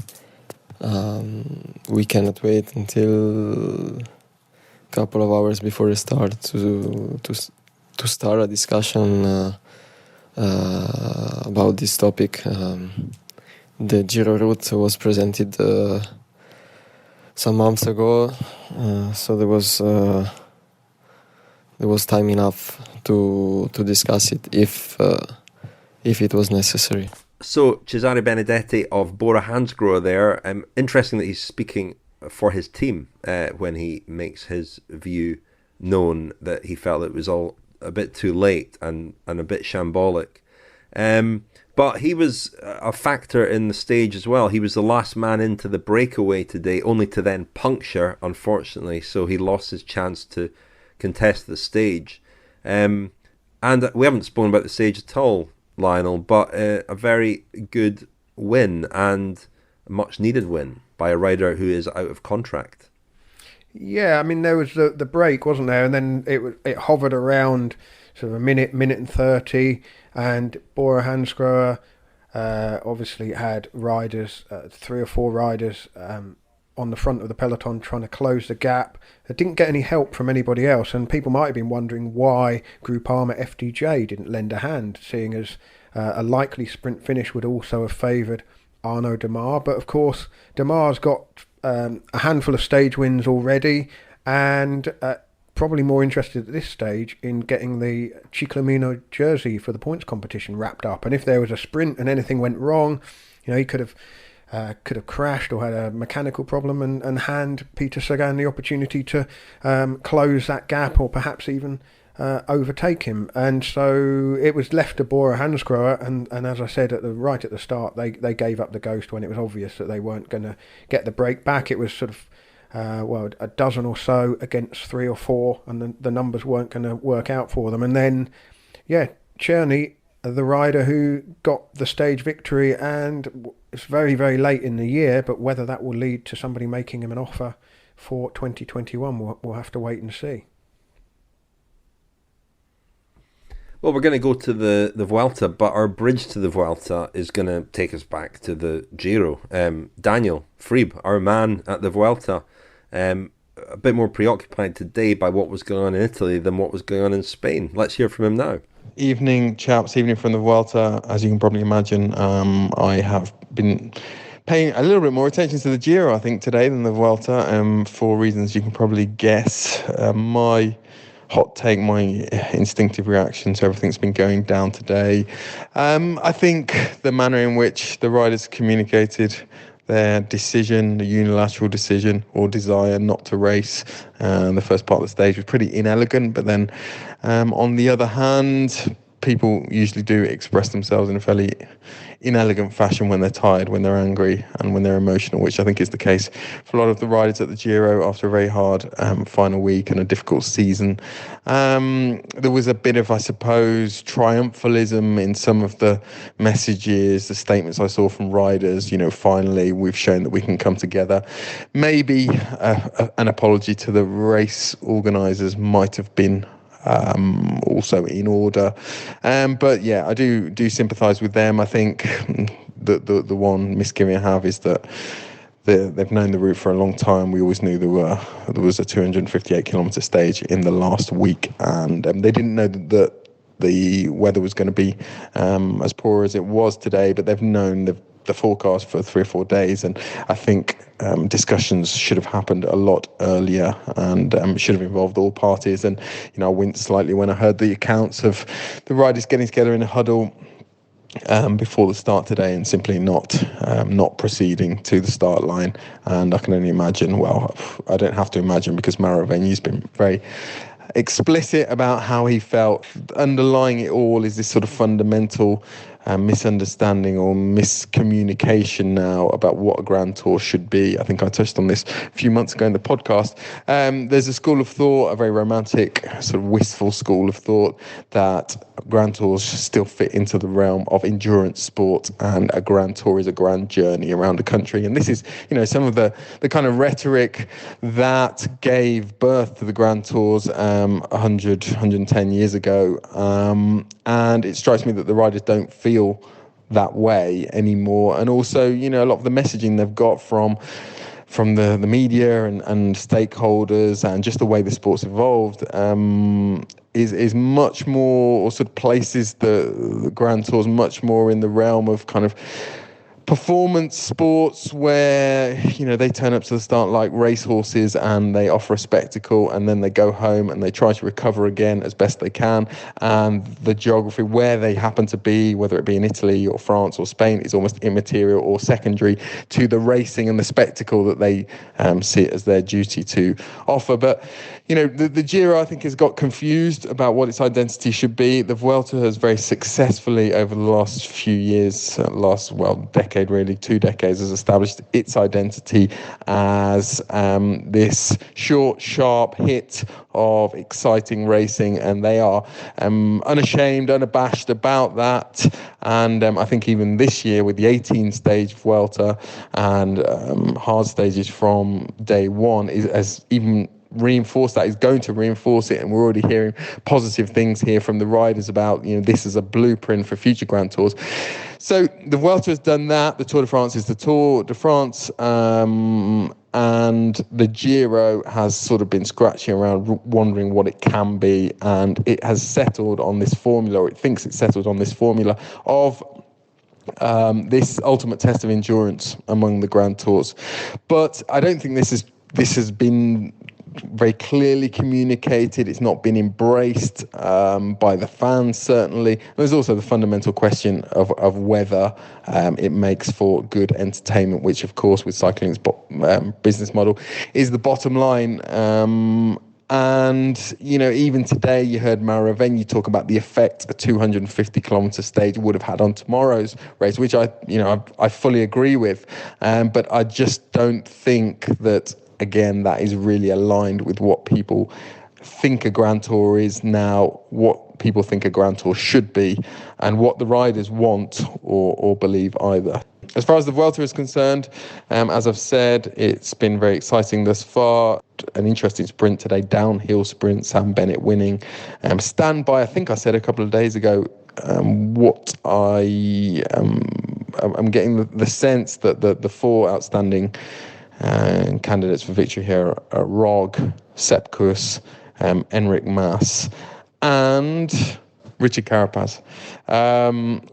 We cannot wait until a couple of hours before the start to start a discussion about this topic. The Giro route was presented some months ago, so there was time enough to discuss it if it was necessary. So Cesare Benedetti of Bora Hansgrohe there. Interesting that he's speaking for his team when he makes his view known that he felt it was all a bit too late and a bit shambolic. But he was a factor in the stage as well. He was the last man into the breakaway today, only to then puncture, unfortunately. So he lost his chance to contest the stage. And we haven't spoken about the stage at all, Lionel, but a very good win and a much needed win by a rider who is out of contract. Yeah, I mean, there was the break, wasn't there? And then it hovered around sort of a minute and 30, and Bora Hansgrohe obviously had riders, 3 or 4 riders on the front of the peloton trying to close the gap. It didn't get any help from anybody else, and people might have been wondering why Groupama FDJ didn't lend a hand, seeing as a likely sprint finish would also have favoured Arnaud Démare. But of course, Démare's got a handful of stage wins already, and probably more interested at this stage in getting the Ciclamino jersey for the points competition wrapped up. And if there was a sprint and anything went wrong, he could have crashed or had a mechanical problem and hand Peter Sagan the opportunity to close that gap or perhaps even overtake him. And so it was left to Bora Hansgrohe, and as I said right at the start, they gave up the ghost when it was obvious that they weren't going to get the break back. It was sort of a dozen or so against 3 or 4, and the numbers weren't going to work out for them. And then Czerny, the rider who got the stage victory, and it's very, very late in the year, but whether that will lead to somebody making him an offer for 2021, we'll have to wait and see. Well, we're going to go to the Vuelta, but our bridge to the Vuelta is going to take us back to the Giro. Daniel Friebe, our man at the Vuelta, a bit more preoccupied today by what was going on in Italy than what was going on in Spain. Let's hear from him now. Evening, chaps. Evening from the Vuelta. As you can probably imagine, I have been paying a little bit more attention to the Giro, I think, today than the Vuelta, for reasons you can probably guess. My hot take, my instinctive reaction to everything that's been going down today. I think the manner in which the riders communicated their decision, the unilateral decision or desire not to race the first part of the stage was pretty inelegant. But then on the other hand, people usually do express themselves in a fairly inelegant fashion when they're tired, when they're angry and when they're emotional, which I think is the case for a lot of the riders at the Giro after a very hard final week and a difficult season. There was a bit of, I suppose, triumphalism in some of the messages, the statements I saw from riders. Finally we've shown that we can come together. Maybe an apology to the race organisers might have been also in order, but yeah, I do sympathise with them. I think the one misgiving I have is that they've known the route for a long time. We always knew there was a 258 kilometre stage in the last week, and they didn't know that the weather was going to be as poor as it was today, but they've known the forecast for 3 or 4 days, and I think discussions should have happened a lot earlier and should have involved all parties. And I winced slightly when I heard the accounts of the riders getting together in a huddle before the start today and simply not proceeding to the start line. And I can only imagine, well, I don't have to imagine because Mauro Veni's been very explicit about how he felt. Underlying it all is this sort of fundamental misunderstanding or miscommunication now about what a Grand Tour should be. I think I touched on this a few months ago in the podcast. There's a school of thought, a very romantic, sort of wistful school of thought, that Grand Tours still fit into the realm of endurance sport, and a Grand Tour is a grand journey around the country. And this is, some of the kind of rhetoric that gave birth to the Grand Tours 110 years ago. And it strikes me that the riders don't feel that way anymore. And also, a lot of the messaging they've got from the media and stakeholders and just the way the sport's evolved is much more, or sort of places the Grand Tours much more in the realm of kind of performance sports where, they turn up to the start like racehorses and they offer a spectacle, and then they go home and they try to recover again as best they can. And the geography where they happen to be, whether it be in Italy or France or Spain, is almost immaterial or secondary to the racing and the spectacle that they see it as their duty to offer. But, the Giro, I think, has got confused about what its identity should be. The Vuelta has very successfully over the last few years, decade really, 2 decades, has established its identity as this short, sharp hit of exciting racing, and they are unashamed, unabashed about that. And I think even this year with the 18-stage Vuelta and hard stages from day one has even reinforced that, is going to reinforce it. And we're already hearing positive things here from the riders about, this is a blueprint for future Grand Tours. So the Vuelta has done that. The Tour de France is the Tour de France. And the Giro has sort of been scratching around, wondering what it can be. And it has settled on this formula, or it thinks it's settled on this formula of this ultimate test of endurance among the Grand Tours. But I don't think this has been very clearly communicated. It's not been embraced by the fans, certainly. There's also the fundamental question of whether it makes for good entertainment, which, of course, with cycling's business model is the bottom line. And, even today you heard Mauro Veni talk about the effect a 250-kilometre stage would have had on tomorrow's race, which I fully agree with. But I just don't think that, again, that is really aligned with what people think a Grand Tour is now, what people think a Grand Tour should be, and what the riders want or believe either. As far as the Vuelta is concerned, as I've said, it's been very exciting thus far. An interesting sprint today, downhill sprint, Sam Bennett winning. Stand by, I think I said a couple of days ago, what I'm getting the sense that the 4 outstanding candidates for victory here are Rog, Sepp Kuss, Enric Mas, and Richard Carapaz,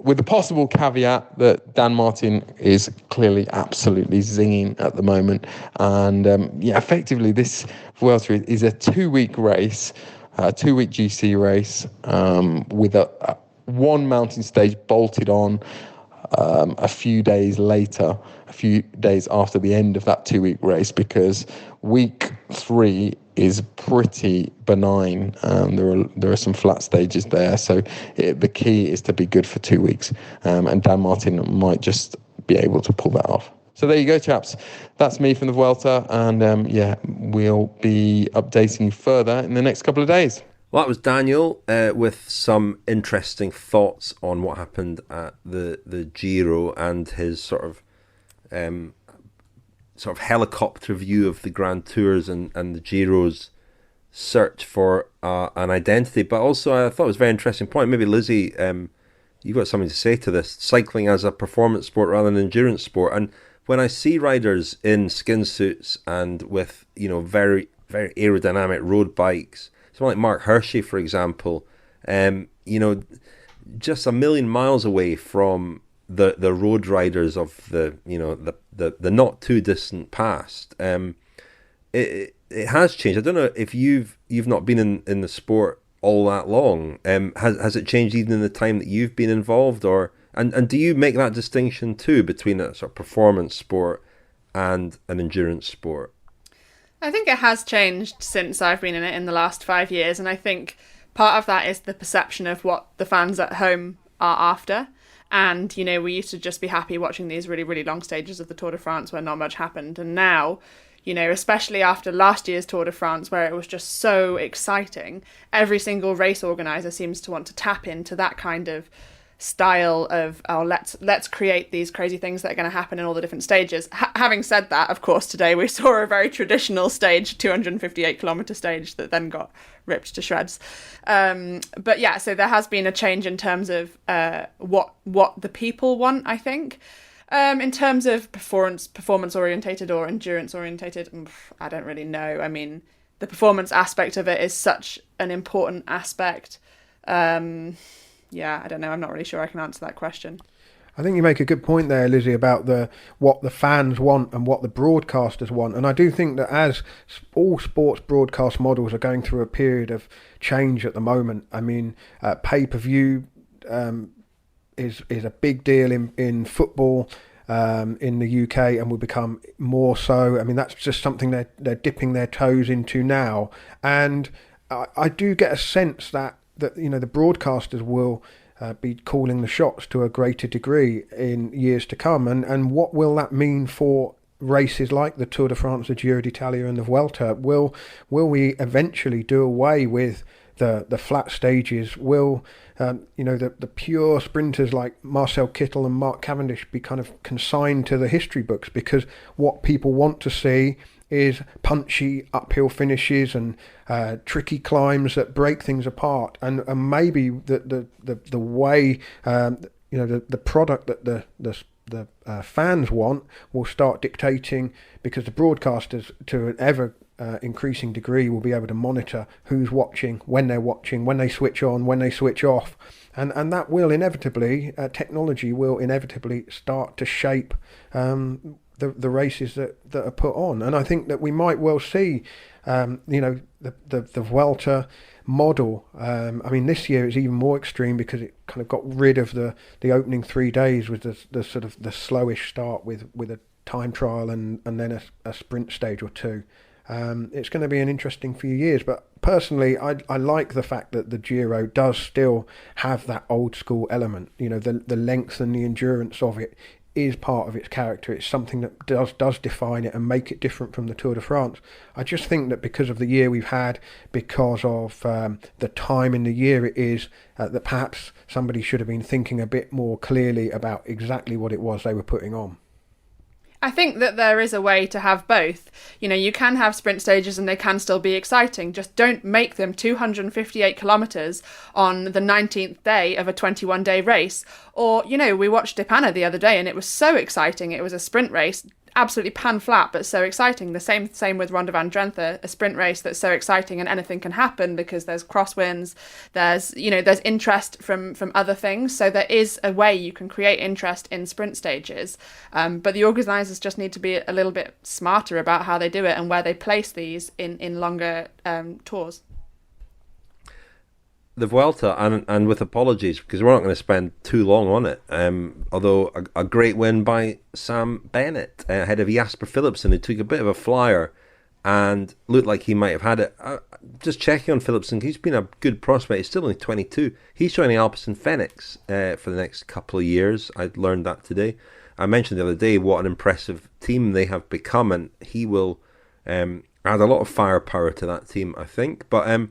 with the possible caveat that Dan Martin is clearly absolutely zinging at the moment. And effectively this Vuelta is a 2-week race a 2-week GC race with one mountain stage bolted on a few days after the end of that 2-week race, because week 3 is pretty benign. There are some flat stages there, so the key is to be good for 2 weeks, and Dan Martin might just be able to pull that off. So there you go, chaps. That's me from the Vuelta, and we'll be updating you further in the next couple of days. Well, that was Daniel with some interesting thoughts on what happened at the Giro and his sort of helicopter view of the Grand Tours and the Giro's search for an identity. But also, I thought it was a very interesting point. Maybe Lizzy, you've got something to say to this. Cycling as a performance sport rather than an endurance sport. And when I see riders in skin suits and with, very, very aerodynamic road bikes, someone like Mark Hershey, for example, just a million miles away from the road riders of the not too distant past. It has changed. I don't know if you've not been in the sport all that long. Has it changed even in the time that you've been involved, and do you make that distinction too between a sort of performance sport and an endurance sport? I think it has changed since I've been in it in the last 5 years, and I think part of that is the perception of what the fans at home are after. And, we used to just be happy watching these really, really long stages of the Tour de France where not much happened. And now, especially after last year's Tour de France, where it was just so exciting, every single race organiser seems to want to tap into that kind of style of, let's create these crazy things that are going to happen in all the different stages. Having said that, of course, today we saw a very traditional stage, 258 kilometre stage that then got ripped to shreds. But yeah, so there has been a change in terms of what the people want, I think. In terms of performance orientated or endurance orientated, I don't really know. I mean, the performance aspect of it is such an important aspect. I don't know. I'm not really sure I can answer that question. I think you make a good point there, Lizzy, about what the fans want and what the broadcasters want. And I do think that as all sports broadcast models are going through a period of change at the moment, I mean, pay-per-view is a big deal in football in the UK, and will become more so. I mean, that's just something they're dipping their toes into now. And I do get a sense that the broadcasters will be calling the shots to a greater degree in years to come, and what will that mean for races like the Tour de France, the Giro d'Italia and the Vuelta? Will we eventually do away with the flat stages? Will the pure sprinters like Marcel Kittel and Mark Cavendish be kind of consigned to the history books? Because what people want to see is punchy uphill finishes and tricky climbs that break things apart, and maybe the way the product that the fans want will start dictating, because the broadcasters to an ever increasing degree will be able to monitor who's watching, when they switch on, when they switch off, and that will inevitably, technology will inevitably start to shape the races that are put on. And I think that we might well see the Vuelta model. I mean, this year is even more extreme because it kind of got rid of the opening 3 days with the sort of the slowish start with a time trial and then a sprint stage or two. It's going to be an interesting few years, but personally I like the fact that the Giro does still have that old school element. The length and the endurance of it is part of its character. It's something that does define it and make it different from the Tour de France. I just think that because of the year we've had, because of the time in the year it is, that perhaps somebody should have been thinking a bit more clearly about exactly what it was they were putting on. I think that there is a way to have both. You can have sprint stages and they can still be exciting. Just don't make them 258 kilometres on the 19th day of a 21-day race. Or, we watched Dipana the other day and it was so exciting. It was a sprint race, absolutely pan flat, but so exciting. The same with Ronde van Drenthe, a sprint race that's so exciting and anything can happen because there's crosswinds, there's interest from other things. So there is a way you can create interest in sprint stages. But the organisers just need to be a little bit smarter about how they do it and where they place these in longer tours. the Vuelta, and with apologies, because we're not going to spend too long on it. Although a great win by Sam Bennett ahead of Jasper Philipsen, who took a bit of a flyer and looked like he might have had it. Just checking on Philipsen, he's been a good prospect. He's still only 22. He's joining Alpecin Fenix for the next couple of years. I learned that today. I mentioned the other day what an impressive team they have become, and he will add a lot of firepower to that team, I think. But a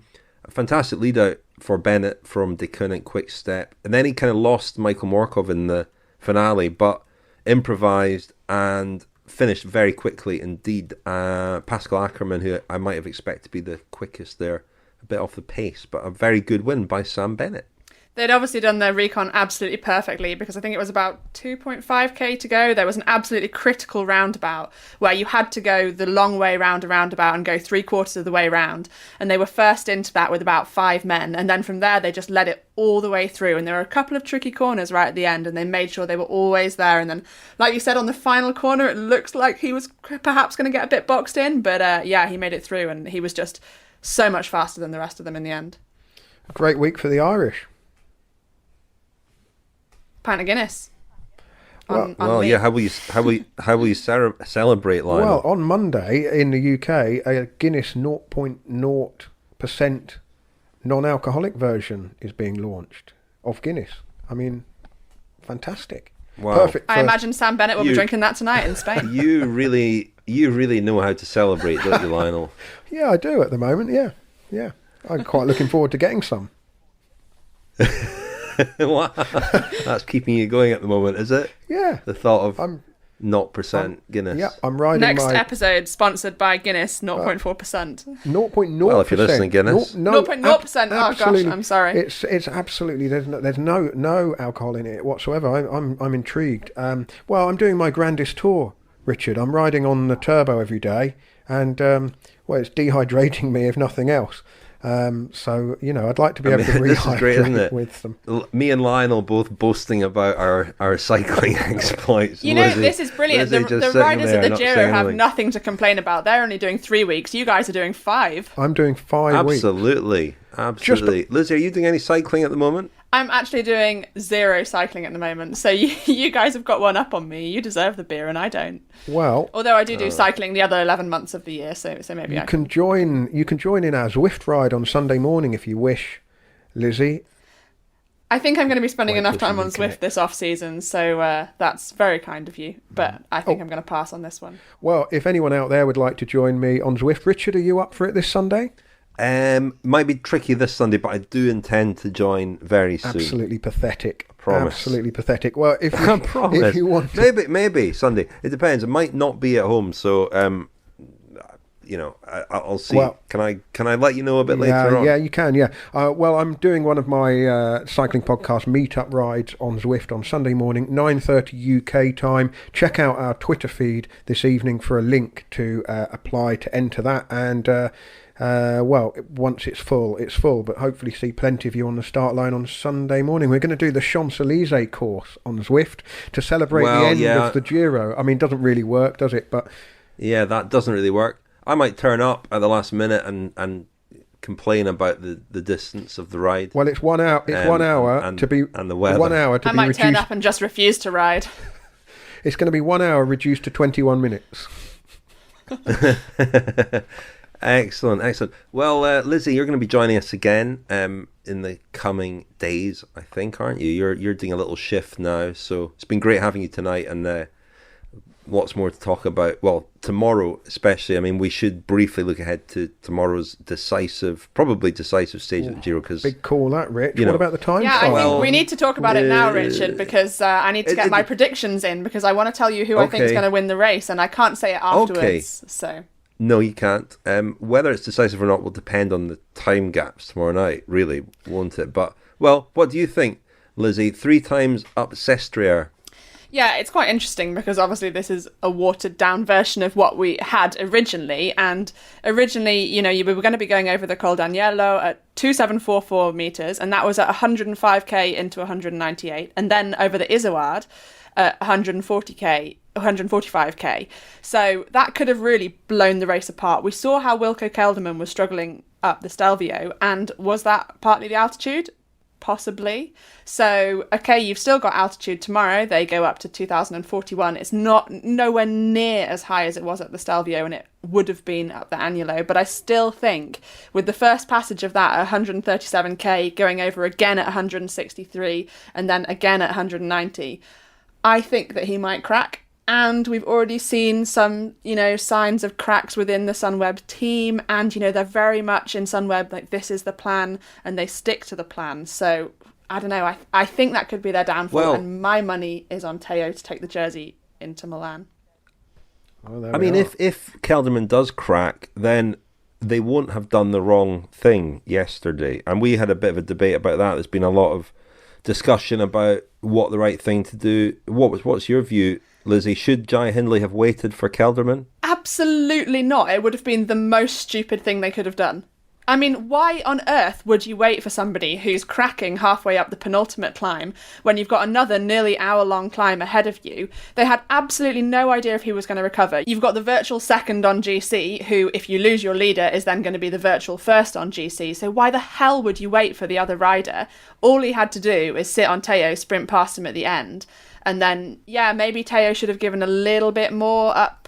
fantastic lead out for Bennett from De Koning Quick Step. And then he kind of lost Michael Morkov in the finale, but improvised and finished very quickly indeed. Pascal Ackermann, who I might have expected to be the quickest there, a bit off the pace, but a very good win by Sam Bennett. They'd obviously done their recon absolutely perfectly, because I think it was about 2.5k to go. There was an absolutely critical roundabout where you had to go the long way round a roundabout and go 3/4 of the way round. And they were first into that with about 5 men. And then from there, they just led it all the way through. And there were a couple of tricky corners right at the end, and they made sure they were always there. And then, like you said, on the final corner, it looks like he was perhaps going to get a bit boxed in. But yeah, he made it through, and he was just so much faster than the rest of them in the end. A great week for the Irish. Pint of Guinness. Yeah. How will you celebrate, Lionel? Well, on Monday in the UK, a Guinness 0.0% non-alcoholic version is being launched of Guinness. I mean, fantastic. Wow. Perfect. I imagine Sam Bennett will be drinking that tonight in Spain. You really know how to celebrate, don't you, Lionel? Yeah, I do at the moment. Yeah. I'm quite looking forward to getting some. That's keeping you going at the moment, is it? Yeah. The thought of 0% Guinness. Yeah, I'm riding Next episode sponsored by Guinness, 0.4%. 0.0%. Well, if you're listening, Guinness. 0.0%. Oh gosh, I'm sorry. It's absolutely there's no alcohol in it whatsoever. I'm intrigued. Well, I'm doing my Grandest Tour, Richard. I'm riding on the turbo every day, and it's dehydrating me if nothing else. So, I'd like to be able to rehydrate this is great, isn't it? With them. Me and Lionel both boasting about our cycling exploits. This is brilliant. The riders at the Giro have nothing to complain about. They're only doing 3 weeks. You guys are doing 5. I'm doing 5 weeks. Absolutely. Lizzy, are you doing any cycling at the moment? I'm actually doing 0 cycling at the moment, so you guys have got one up on me. You deserve the beer, and I don't. Well, although I do cycling the other 11 months of the year, so maybe you can join. You can join in our Zwift ride on Sunday morning if you wish, Lizzy. I think I'm going to be spending enough time on Zwift this off season, so that's very kind of you. But I think I'm going to pass on this one. Well, if anyone out there would like to join me on Zwift, Richard, are you up for it this Sunday? Might be tricky this Sunday, but I do intend to join very soon. Absolutely pathetic. I promise. Absolutely pathetic. Well, if I promise. If you want maybe Sunday. It depends. I might not be at home, so I'll see. Well, can I let you know a bit later on? Yeah, you can. Yeah. Well, I'm doing one of my cycling podcast meetup rides on Zwift on Sunday morning, 9:30 UK time. Check out our Twitter feed this evening for a link to apply to enter that, and. Once it's full, but hopefully see plenty of you on the start line on Sunday morning. We're going to do the Champs-Élysées course on Zwift to celebrate the end of the Giro. I mean, it doesn't really work, does it? But yeah, that doesn't really work. I might turn up at the last minute and complain about the distance of the ride. Well, it's 1 hour. It's 1 hour and to be and the weather. 1 hour to I be might reduced. turn up and just refuse to ride. It's going to be 1 hour reduced to 21 minutes. Excellent. Well, Lizzy, you're going to be joining us again in the coming days, I think, aren't you? You're doing a little shift now, so it's been great having you tonight, and lots more to talk about. Well, tomorrow especially. I mean, we should briefly look ahead to tomorrow's probably decisive stage of the Giro. Cause, big call that, Rich. What about the time? Yeah, I think we need to talk about it now, Richard, because I need to get my predictions in, because I want to tell you who I think is going to win the race, and I can't say it afterwards. Okay. So. No, you can't. Whether it's decisive or not will depend on the time gaps tomorrow night, really, won't it? But, well, what do you think, Lizzy? 3 times up Sestriere. Yeah, it's quite interesting because obviously this is a watered down version of what we had originally. And originally, you were going to be going over the Col d'Agnello at 2744 metres, and that was at 105k into 198. And then over the Izoard at 145k. So that could have really blown the race apart. We saw how Wilco Kelderman was struggling up the Stelvio. And was that partly the altitude? Possibly. So, okay, you've still got altitude tomorrow. They go up to 2,041. It's nowhere near as high as it was at the Stelvio, and it would have been up the Agnolo. But I still think with the first passage of that, 137k, going over again at 163, and then again at 190, I think that he might crack. And we've already seen some, signs of cracks within the Sunweb team. And, they're very much in Sunweb, like, this is the plan, and they stick to the plan. So, I don't know. I think that could be their downfall. Well, and my money is on Teo to take the jersey into Milan. Well, if Kelderman does crack, then they won't have done the wrong thing yesterday. And we had a bit of a debate about that. There's been a lot of discussion about what the right thing to do. What's your view, Lizzie? Should Jai Hindley have waited for Kelderman? Absolutely not. It would have been the most stupid thing they could have done. I mean, why on earth would you wait for somebody who's cracking halfway up the penultimate climb when you've got another nearly hour-long climb ahead of you? They had absolutely no idea if he was going to recover. You've got the virtual second on GC, who, if you lose your leader, is then going to be the virtual first on GC. So why the hell would you wait for the other rider? All he had to do is sit on Teo, sprint past him at the end. And then, maybe Teo should have given a little bit more up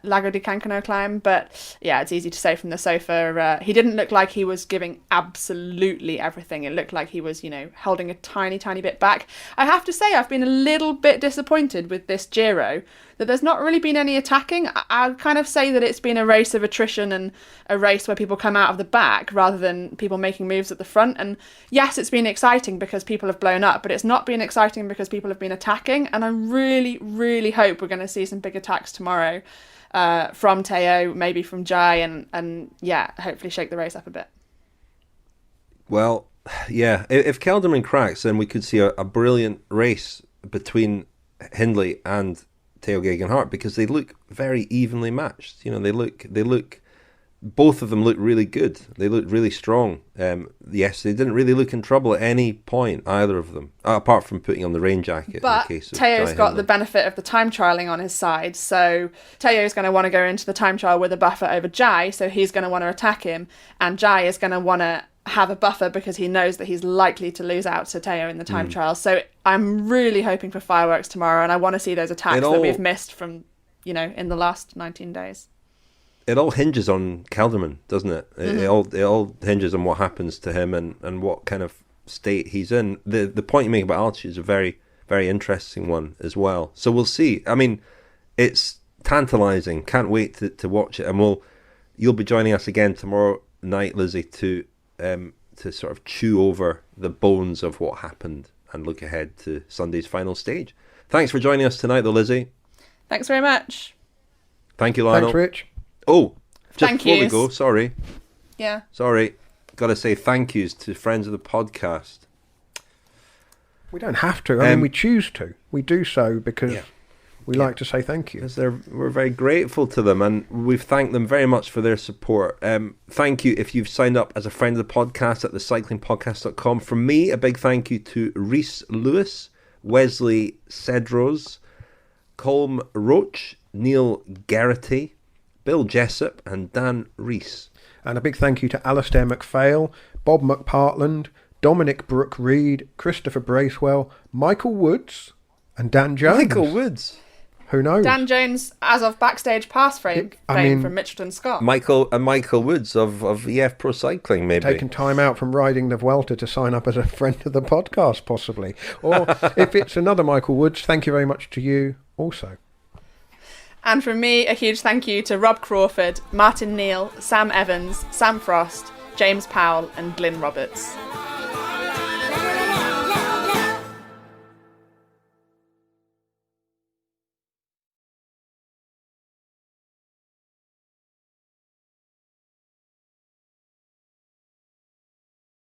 Lago di Cancano climb. But, it's easy to say from the sofa. He didn't look like he was giving absolutely everything. It looked like he was, holding a tiny, tiny bit back. I have to say, I've been a little bit disappointed with this Giro, that there's not really been any attacking. I'd kind of say that it's been a race of attrition and a race where people come out of the back rather than people making moves at the front. And yes, it's been exciting because people have blown up, but it's not been exciting because people have been attacking. And I really, really hope we're going to see some big attacks tomorrow from Teo, maybe from Jai, and hopefully shake the race up a bit. Well, if Kelderman cracks, then we could see a brilliant race between Hindley and Geoghegan Hart, because they look very evenly matched. They look both of them look really good. They look really strong. Yes, they didn't really look in trouble at any point, either of them, apart from putting on the rain jacket. But in the case of Teo's got Hindley. the benefit of the time trialling on his side, so Teo's going to want to go into the time trial with a buffer over Jai, so he's going to want to attack him, and Jai is going to want to have a buffer because he knows that he's likely to lose out to Teo in the time trial. So I'm really hoping for fireworks tomorrow, and I want to see those attacks that we've missed from, in the last 19 days. It all hinges on Kelderman, doesn't it? Mm-hmm. It all hinges on what happens to him and what kind of state he's in. The point you make about altitude is a very, very interesting one as well. So we'll see. I mean, it's tantalising. Can't wait to watch it. And you'll be joining us again tomorrow night, Lizzie, to sort of chew over the bones of what happened and look ahead to Sunday's final stage. Thanks for joining us tonight, though, Lizzie. Thanks very much. Thank you, Lionel. Thanks, Rich. Oh, just thank before yous. we go, sorry. Yeah. Sorry. Got to say thank yous to friends of the podcast. We don't have to. I mean, we choose to. We do so because we like to say thank you. Because we're very grateful to them, and we've thanked them very much for their support. Thank you if you've signed up as a friend of the podcast at thecyclingpodcast.com. From me, a big thank you to Rhys Lewis, Wesley Cedros, Colm Roach, Neil Garrity, Bill Jessup and Dan Rees. And a big thank you to Alistair McPhail, Bob McPartland, Dominic Brooke-Reed, Christopher Bracewell, Michael Woods and Dan Jones. Michael Woods? Who knows? Dan Jones, as of backstage pass fame from Mitchelton Scott. Michael Woods of EF Pro Cycling, maybe. Taking time out from riding the Vuelta to sign up as a friend of the podcast, possibly. Or if it's another Michael Woods, thank you very much to you also. And from me, a huge thank you to Rob Crawford, Martin Neal, Sam Evans, Sam Frost, James Powell and Glyn Roberts.